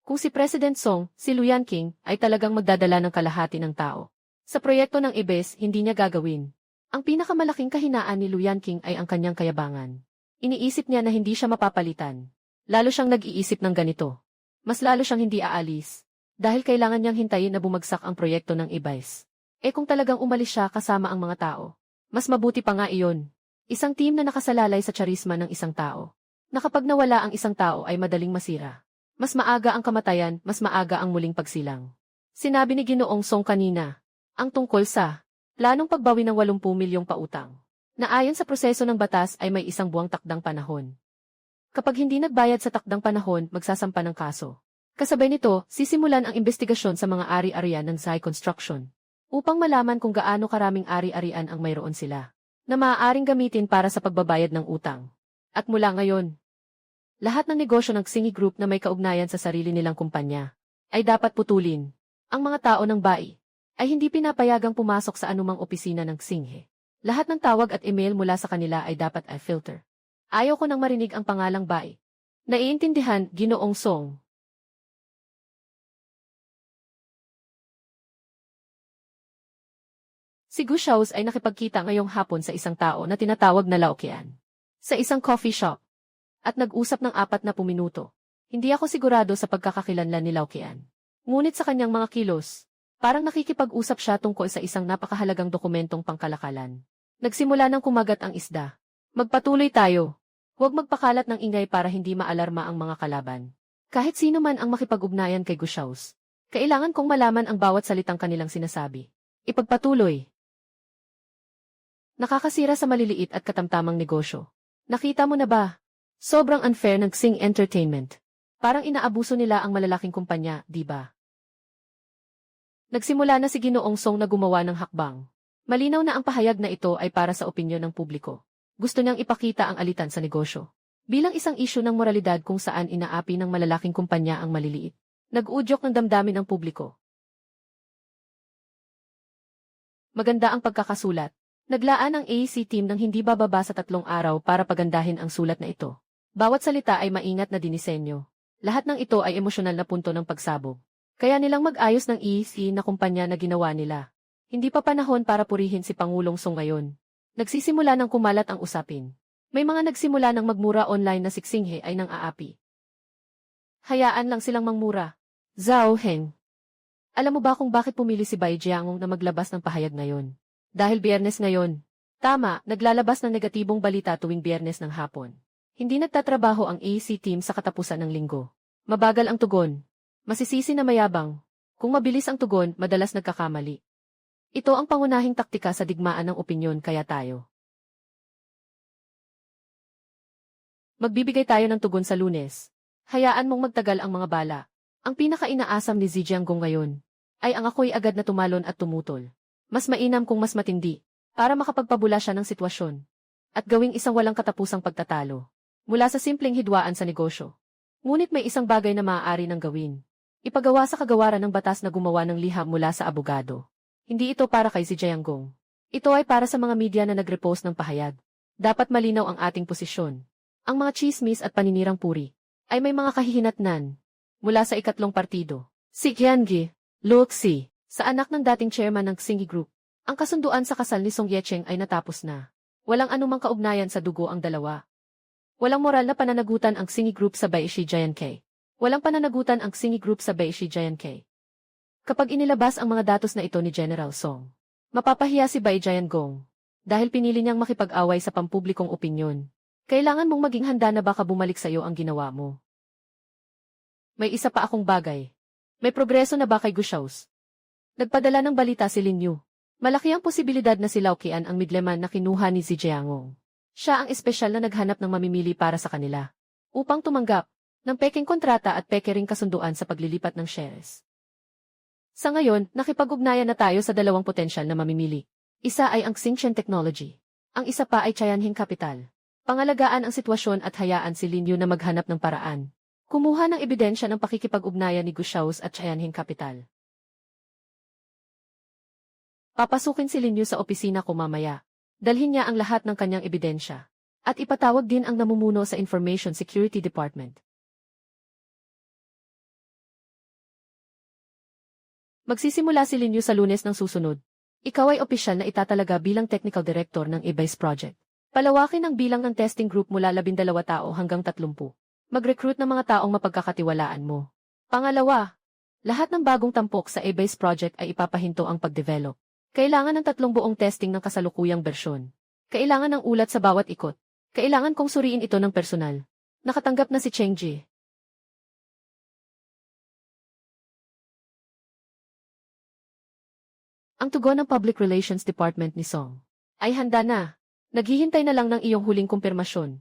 Kung si President Song, si Lu Yanqing, ay talagang magdadala ng kalahati ng tao. Sa proyekto ng IBES, hindi niya gagawin. Ang pinakamalaking kahinaan ni Lu Yanqing ay ang kanyang kayabangan. Iniisip niya na hindi siya mapapalitan. Lalo siyang nag-iisip ng ganito. Mas lalo siyang hindi aalis. Dahil kailangan niyang hintayin na bumagsak ang proyekto ng IBES. Kung talagang umalis siya kasama ang mga tao, mas mabuti pa nga iyon. Isang team na nakasalalay sa charisma ng isang tao. Na kapag nawala ang isang tao ay madaling masira. Mas maaga ang kamatayan, mas maaga ang muling pagsilang. Sinabi ni Ginoong Song kanina, ang tungkol sa planong pagbawi ng 80 milyong pautang. Na ayon sa proseso ng batas ay may 1 buwang takdang panahon. Kapag hindi nagbayad sa takdang panahon, magsasampa ng kaso. Kasabay nito, sisimulan ang investigasyon sa mga ari-arian ng Zai Construction upang malaman kung gaano karaming ari-arian ang mayroon sila na maaaring gamitin para sa pagbabayad ng utang. At mula ngayon, lahat ng negosyo ng Xinghe Group na may kaugnayan sa sarili nilang kumpanya ay dapat putulin. Ang mga tao ng Bai ay hindi pinapayagang pumasok sa anumang opisina ng Xinghe. Lahat ng tawag at email mula sa kanila ay dapat i-filter. Ayaw ko nang marinig ang pangalang Bai. Naiintindihan, Ginoong Song. Si Gu Xiaos ay nakipagkita ngayong hapon sa isang tao na tinatawag na Lao Qian. Sa isang coffee shop. At nag-usap ng 40 minuto. Hindi ako sigurado sa pagkakakilanlan ni Lao Qian. Ngunit sa kanyang mga kilos, parang nakikipag-usap siya tungkol sa isang napakahalagang dokumentong pangkalakalan. Nagsimula ng kumagat ang isda. Magpatuloy tayo. Huwag magpakalat ng ingay para hindi maalarma ang mga kalaban. Kahit sino man ang makipag-ugnayan kay Gu Xiaos, kailangan kong malaman ang bawat salitang kanilang sinasabi. Ipagpatuloy. Nakakasira sa maliliit at katamtamang negosyo. Nakita mo na ba? Sobrang unfair ng Xing Entertainment. Parang inaabuso nila ang malalaking kumpanya, di ba? Nagsimula na si Ginoong Song na gumawa ng hakbang. Malinaw na ang pahayag na ito ay para sa opinyon ng publiko. Gusto niyang ipakita ang alitan sa negosyo. Bilang isang isyu ng moralidad kung saan inaapi ng malalaking kumpanya ang maliliit. Nag-udyok ng damdamin ng publiko. Maganda ang pagkakasulat. Naglaan ang AEC team ng hindi bababa sa 3 araw para pagandahin ang sulat na ito. Bawat salita ay maingat na dinisenyo. Lahat ng ito ay emosyonal na punto ng pagsabog. Kaya nilang mag-ayos ng EC na kumpanya na ginawa nila. Hindi pa panahon para purihin si Pangulong Song ngayon. Nagsisimula ng kumalat ang usapin. May mga nagsimula ng magmura online na si Xinghe ay nang aapi. Hayaan lang silang mangmura. Zhao Heng. Alam mo ba kung bakit pumili si Bai Jianggong na maglabas ng pahayag ngayon? Dahil Biyernes ngayon. Tama, naglalabas ng negatibong balita tuwing Biyernes ng hapon. Hindi nagtatrabaho ang AEC team sa katapusan ng linggo. Mabagal ang tugon. Masisisi na mayabang. Kung mabilis ang tugon, madalas nagkakamali. Ito ang pangunahing taktika sa digmaan ng opinyon kaya tayo. Magbibigay tayo ng tugon sa Lunes. Hayaan mong magtagal ang mga bala. Ang pinaka-inaasam ni Xi Jinping ngayon ay ang ako'y agad na tumalon at tumutol. Mas mainam kung mas matindi para makapagpabula siya ng sitwasyon at gawing isang walang katapusang pagtatalo mula sa simpleng hidwaan sa negosyo. Ngunit may isang bagay na maaari nang gawin. Ipagawa sa kagawaran ng batas na gumawa ng liham mula sa abogado. Hindi ito para kay Xi Jinping. Ito ay para sa mga media na nagrepost ng pahayag. Dapat malinaw ang ating posisyon. Ang mga chismis at paninirang puri ay may mga kahihinatnan mula sa ikatlong partido. Si Qiangi, Luoxi, sa anak ng dating chairman ng Xinyi Group. Ang kasunduan sa kasal ni Song Yecheng ay natapos na. Walang anumang kaugnayan sa dugo ang dalawa. Walang moral na pananagutan ang Xinyi Group sa Baishi Jiankei. Walang pananagutan ang Xinyi Group sa Baishi Jiankei. Kapag inilabas ang mga datos na ito ni General Song, mapapahiya si Bai Jiangong dahil pinili niyang makipag-away sa pampublikong opinyon. Kailangan mong maging handa na baka bumalik sa iyo ang ginawa mo. May isa pa akong bagay. May progreso na ba kay Gushous? Nagpadala ng balita si Lin Yu. Malaki ang posibilidad na si Lau Qian ang midleman na kinuha ni Xi Jinping. Siya ang espesyal na naghanap ng mamimili para sa kanila upang tumanggap ng peking kontrata at peke ring kasunduan sa paglilipat ng shares. Sa ngayon, nakipag-ugnayan na tayo sa dalawang potensyal na mamimili. Isa ay ang Xingchen Technology. Ang isa pa ay Tianjin Capital. Pangalagaan ang sitwasyon at hayaan si Lin Yu na maghanap ng paraan. Kumuha ng ebidensya ng pakikipag-ugnayan ni Gushous at Tianjin Capital. Papasukin si Lin Yu sa opisina ko mamaya. Dalhin niya ang lahat ng kanyang ebidensya. At ipatawag din ang namumuno sa Information Security Department. Magsisimula si Lin Yu sa Lunes ng susunod. Ikaw ay opisyal na itatalaga bilang Technical Director ng eBay's project. Palawakin ang bilang ng testing group mula 12 tao hanggang 30. Mag-recruit ng mga taong mapagkakatiwalaan mo. Pangalawa, lahat ng bagong tampok sa eBay's project ay ipapahinto ang pag-develop. Kailangan ng 3 buong testing ng kasalukuyang bersyon. Kailangan ng ulat sa bawat ikot. Kailangan kong suriin ito ng personal. Nakatanggap na si Cheng Ji. Ang tugon ng Public Relations Department ni Song ay handa na. Naghihintay na lang ng iyong huling kumpirmasyon.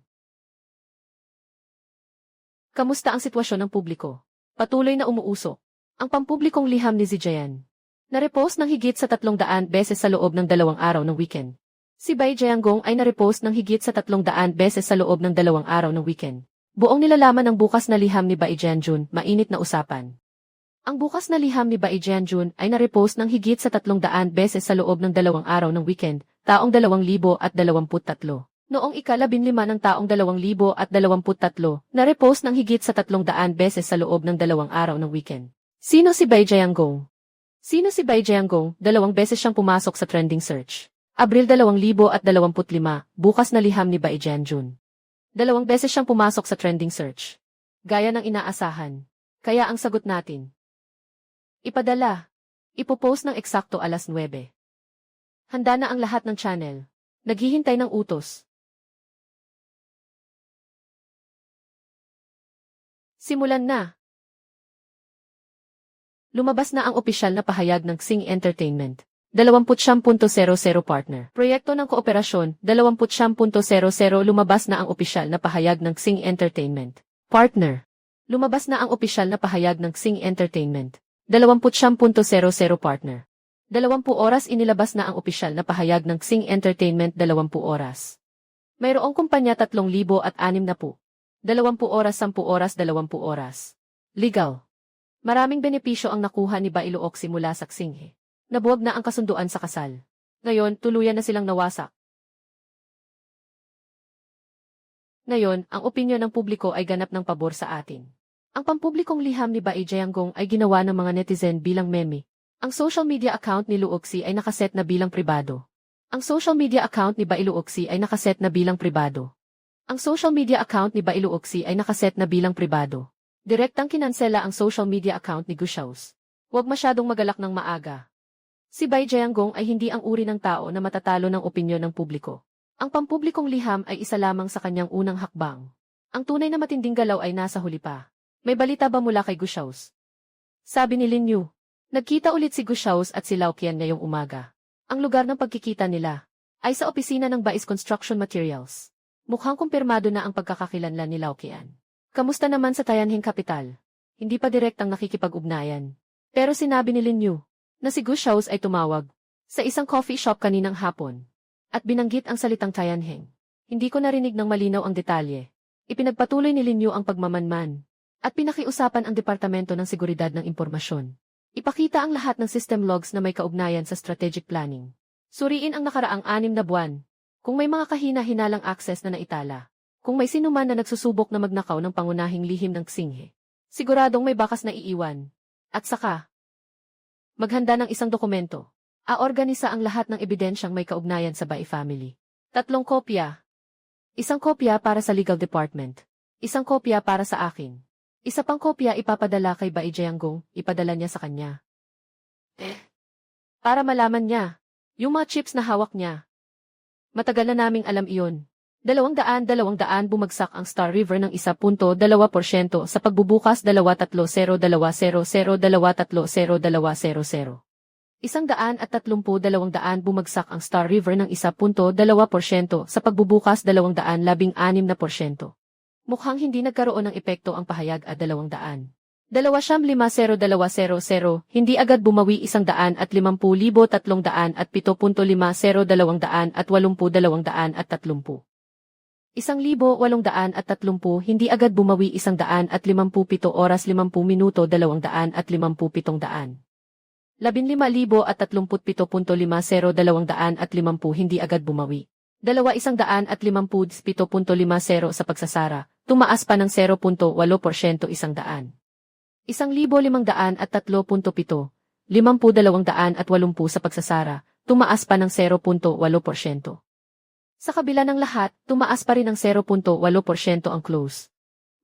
Kamusta ang sitwasyon ng publiko? Patuloy na umuusok. Ang pampublikong liham ni Xi Jinping na-repost ng higit sa 300 beses sa loob ng 2 araw ng weekend. Si Bai Jiangong ay na-repost ng higit sa 300 beses sa loob ng 2 araw ng weekend. Buong nilalaman ng bukas na liham ni Bai Jianjun, mainit na usapan. Ang bukas na liham ni Bai Jianjun ay na-repost ng higit sa 300 beses sa loob ng 2 araw ng weekend, taong 2023. Noong ika-15 ng taong 2023, na-repost ng higit sa 300 beses sa loob ng 2 araw ng weekend. Sino si Bai Jiangong? Sino si Bai Jiangong? 2 beses siyang pumasok sa trending search. Abril 2025, bukas na liham ni Bai Jianjun. 2 beses siyang pumasok sa trending search. Gaya ng inaasahan. Kaya ang sagot natin. Ipadala. Ipopost ng eksakto alas 9. Handa na ang lahat ng channel. Naghihintay ng utos. Simulan na. Lumabas na ang opisyal na pahayag ng Xing Entertainment. 20.00 partner. Proyekto ng kooperasyon, 20.00 lumabas na ang opisyal na pahayag ng Xing Entertainment. Partner. Lumabas na ang opisyal na pahayag ng Xing Entertainment. 20.00 partner. 20 oras inilabas na ang opisyal na pahayag ng Xing Entertainment 20 oras. Mayroong kumpanya 3,060. 20 oras 10 oras 20 oras. Legal. Maraming benepisyo ang nakuha ni Bai Luoxi mula sa Xinghe. Nabuwag na ang kasunduan sa kasal. Ngayon, tuluyan na silang nawasak. Ngayon, ang opinyon ng publiko ay ganap ng pabor sa atin. Ang pampublikong liham ni Bai Jiangong ay ginawa ng mga netizen bilang meme. Ang social media account ni Luoxi ay nakaset na bilang pribado. Ang social media account ni Bai Luoxi ay nakaset na bilang pribado. Ang social media account ni Bai Luoxi ay nakaset na bilang pribado. Direktang kinansela ang social media account ni Gushous. Huwag masyadong magalak ng maaga. Si Bai Jiangong ay hindi ang uri ng tao na matatalo ng opinyon ng publiko. Ang pampublikong liham ay isa lamang sa kanyang unang hakbang. Ang tunay na matinding galaw ay nasa huli pa. May balita ba mula kay Gushous? Sabi ni Lin Yu. Nagkita ulit si Gushous at si Lau Qian ngayong umaga. Ang lugar ng pagkikita nila ay sa opisina ng Bais Construction Materials. Mukhang kumpirmado na ang pagkakakilanlan ni Laukian. Kamusta naman sa Tianjin Capital? Hindi pa direktang nakikipag-ugnayan. Pero sinabi ni Lin Yu na si Gu Xiaos ay tumawag sa isang coffee shop kaninang hapon at binanggit ang salitang Tianjin. Hindi ko narinig ng malinaw ang detalye. Ipinagpatuloy ni Lin Yu ang pagmamanman at pinakiusapan ang Departamento ng Seguridad ng Impormasyon. Ipakita ang lahat ng system logs na may kaugnayan sa strategic planning. Suriin ang nakaraang 6 na buwan. Kung may mga kahina-hinalang access na naitala. Kung may sinuman na nagsusubok na magnakaw ng pangunahing lihim ng Xinghe. Siguradong may bakas na iiwan. At saka, maghanda ng isang dokumento. Organisa ang lahat ng ebidensyang may kaugnayan sa Bai family. 3 kopya. Isang kopya para sa legal department. Isang kopya para sa akin. Isa pang kopya ipapadala kay Bai Jianggong, ipadala niya sa kanya. Para malaman niya, yung mga chips na hawak niya. Matagal na naming alam iyon. 200 bumagsak ang Star River ng 1.2% sa pagbubukas 2302000 2302000. 130 bumagsak ang Star River ng 1.2% sa pagbubukas 216%. Mukhang hindi nagkaroon ng epekto ang pahayag at 200. 250,200, hindi agad bumawi 150,300 at 7.50,200 at 80,230. 1,830 hindi agad bumawi 157 oras 50 minuto 200 at 57,000. 15,037.50 200 at 50 hindi agad bumawi. 257.50 sa pagsasara, tumaas pa ng 0.8% 100. 1,530.7, 50,280 sa pagsasara, tumaas pa ng 0.8%. Sa kabila ng lahat, tumaas pa rin ng 0.8% ang close.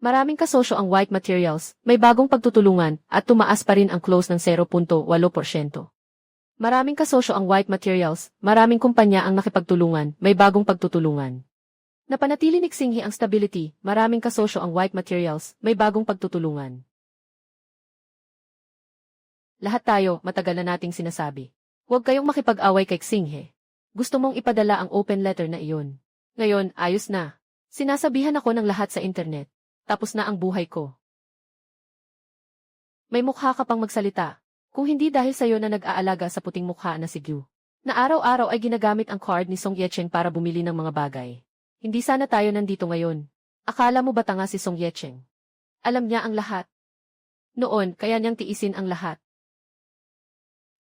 Maraming kasosyo ang white materials, may bagong pagtutulungan, at tumaas pa rin ang close ng 0.8%. Maraming kasosyo ang white materials, maraming kumpanya ang nakipagtulungan, may bagong pagtutulungan. Napanatili ni Xinghe ang stability, maraming kasosyo ang white materials, may bagong pagtutulungan. Lahat tayo, matagal na nating sinasabi. Huwag kayong makipag-away kay Xinghe. Gusto mong ipadala ang open letter na iyon. Ngayon, ayos na. Sinasabihan ako ng lahat sa internet. Tapos na ang buhay ko. May mukha ka pang magsalita. Kung hindi dahil sa'yo na nag-aalaga sa puting mukha na si Gu. Na araw-araw ay ginagamit ang card ni Song Yecheng para bumili ng mga bagay. Hindi sana tayo nandito ngayon. Akala mo ba tanga si Song Yecheng? Alam niya ang lahat. Noon, kaya niyang tiisin ang lahat.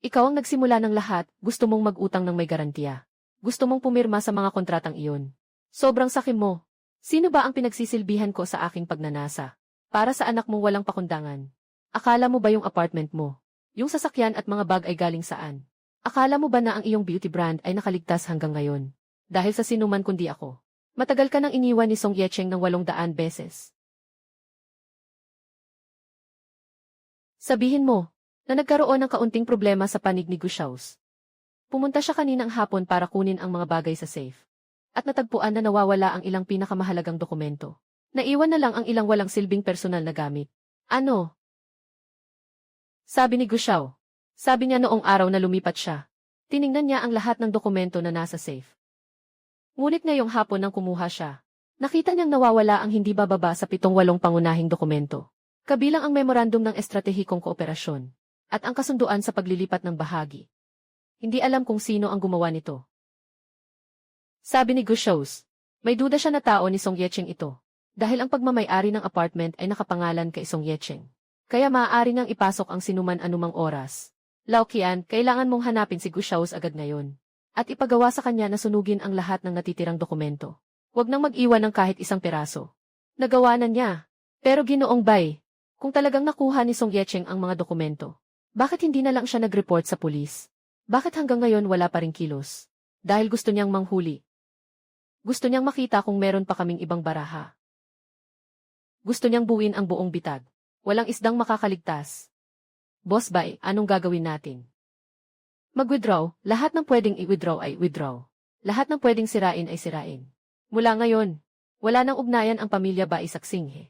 Ikaw ang nagsimula ng lahat, gusto mong mag-utang ng may garantiya. Gusto mong pumirma sa mga kontratang iyon. Sobrang sakim mo. Sino ba ang pinagsisilbihan ko sa aking pagnanasa? Para sa anak mong walang pakundangan. Akala mo ba yung apartment mo? Yung sasakyan at mga bag ay galing saan? Akala mo ba na ang iyong beauty brand ay nakaligtas hanggang ngayon? Dahil sa sinuman kundi ako. Matagal ka nang iniwan ni Song Yecheng ng 800 beses. Sabihin mo, na nagkaroon ng kaunting problema sa panig ni Gu Xiaos. Pumunta siya kaninang hapon para kunin ang mga bagay sa safe. At natagpuan na nawawala ang ilang pinakamahalagang dokumento. Naiwan na lang ang ilang walang silbing personal na gamit. Ano? Sabi ni Gu Xiao. Sabi niya noong araw na lumipat siya. Tiningnan niya ang lahat ng dokumento na nasa safe. Ngunit ngayong hapon nang kumuha siya, nakita niyang nawawala ang hindi bababa sa 7-8 pangunahing dokumento. Kabilang ang memorandum ng estratehikong kooperasyon. At ang kasunduan sa paglilipat ng bahagi. Hindi alam kung sino ang gumawa nito. Sabi ni Gu Xiaos, may duda siya na tao ni Song Yecheng ito. Dahil ang pagmamay-ari ng apartment ay nakapangalan kay Song Yecheng. Kaya maaari ngang ipasok ang sinuman anumang oras. Laukian, kailangan mong hanapin si Gu Xiaos agad ngayon. At ipagawa sa kanya na sunugin ang lahat ng natitirang dokumento. Huwag nang mag-iwan ng kahit isang piraso. Nagawa na niya. Pero Ginoong Bai, kung talagang nakuha ni Song Yecheng ang mga dokumento, bakit hindi na lang siya nag-report sa pulis? Bakit hanggang ngayon wala pa ring kilos? Dahil gusto niyang manghuli. Gusto niyang makita kung meron pa kaming ibang baraha. Gusto niyang buuin ang buong bitag. Walang isdang makakaligtas. Boss Bai, anong gagawin natin? Mag-withdraw, lahat ng pwedeng i-withdraw ay withdraw. Lahat ng pwedeng sirain ay sirain. Mula ngayon, wala nang ugnayan ang pamilya Bai sa Xinghe.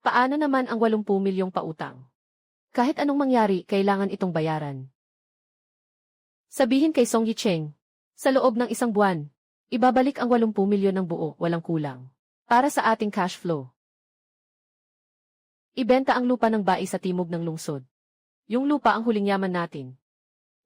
Paano naman ang 80 milyong pautang? Kahit anong mangyari, kailangan itong bayaran. Sabihin kay Song Yicheng, sa loob ng isang buwan, ibabalik ang 80 milyon ng buo, walang kulang. Para sa ating cash flow. Ibenta ang lupa ng bai sa timog ng lungsod. Yung lupa ang huling yaman natin.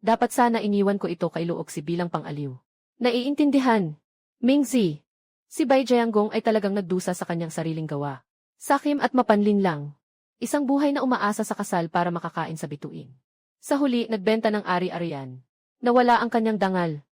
Dapat sana iniwan ko ito kay Luoxi bilang pang-aliw. Naiintindihan. Mingzi. Si Bai Jianggong ay talagang nagdusa sa kanyang sariling gawa. Sakim at mapanlin lang. Isang buhay na umaasa sa kasal para makakain sa bituin. Sa huli, nagbenta ng ari-arian. Nawala ang kanyang dangal.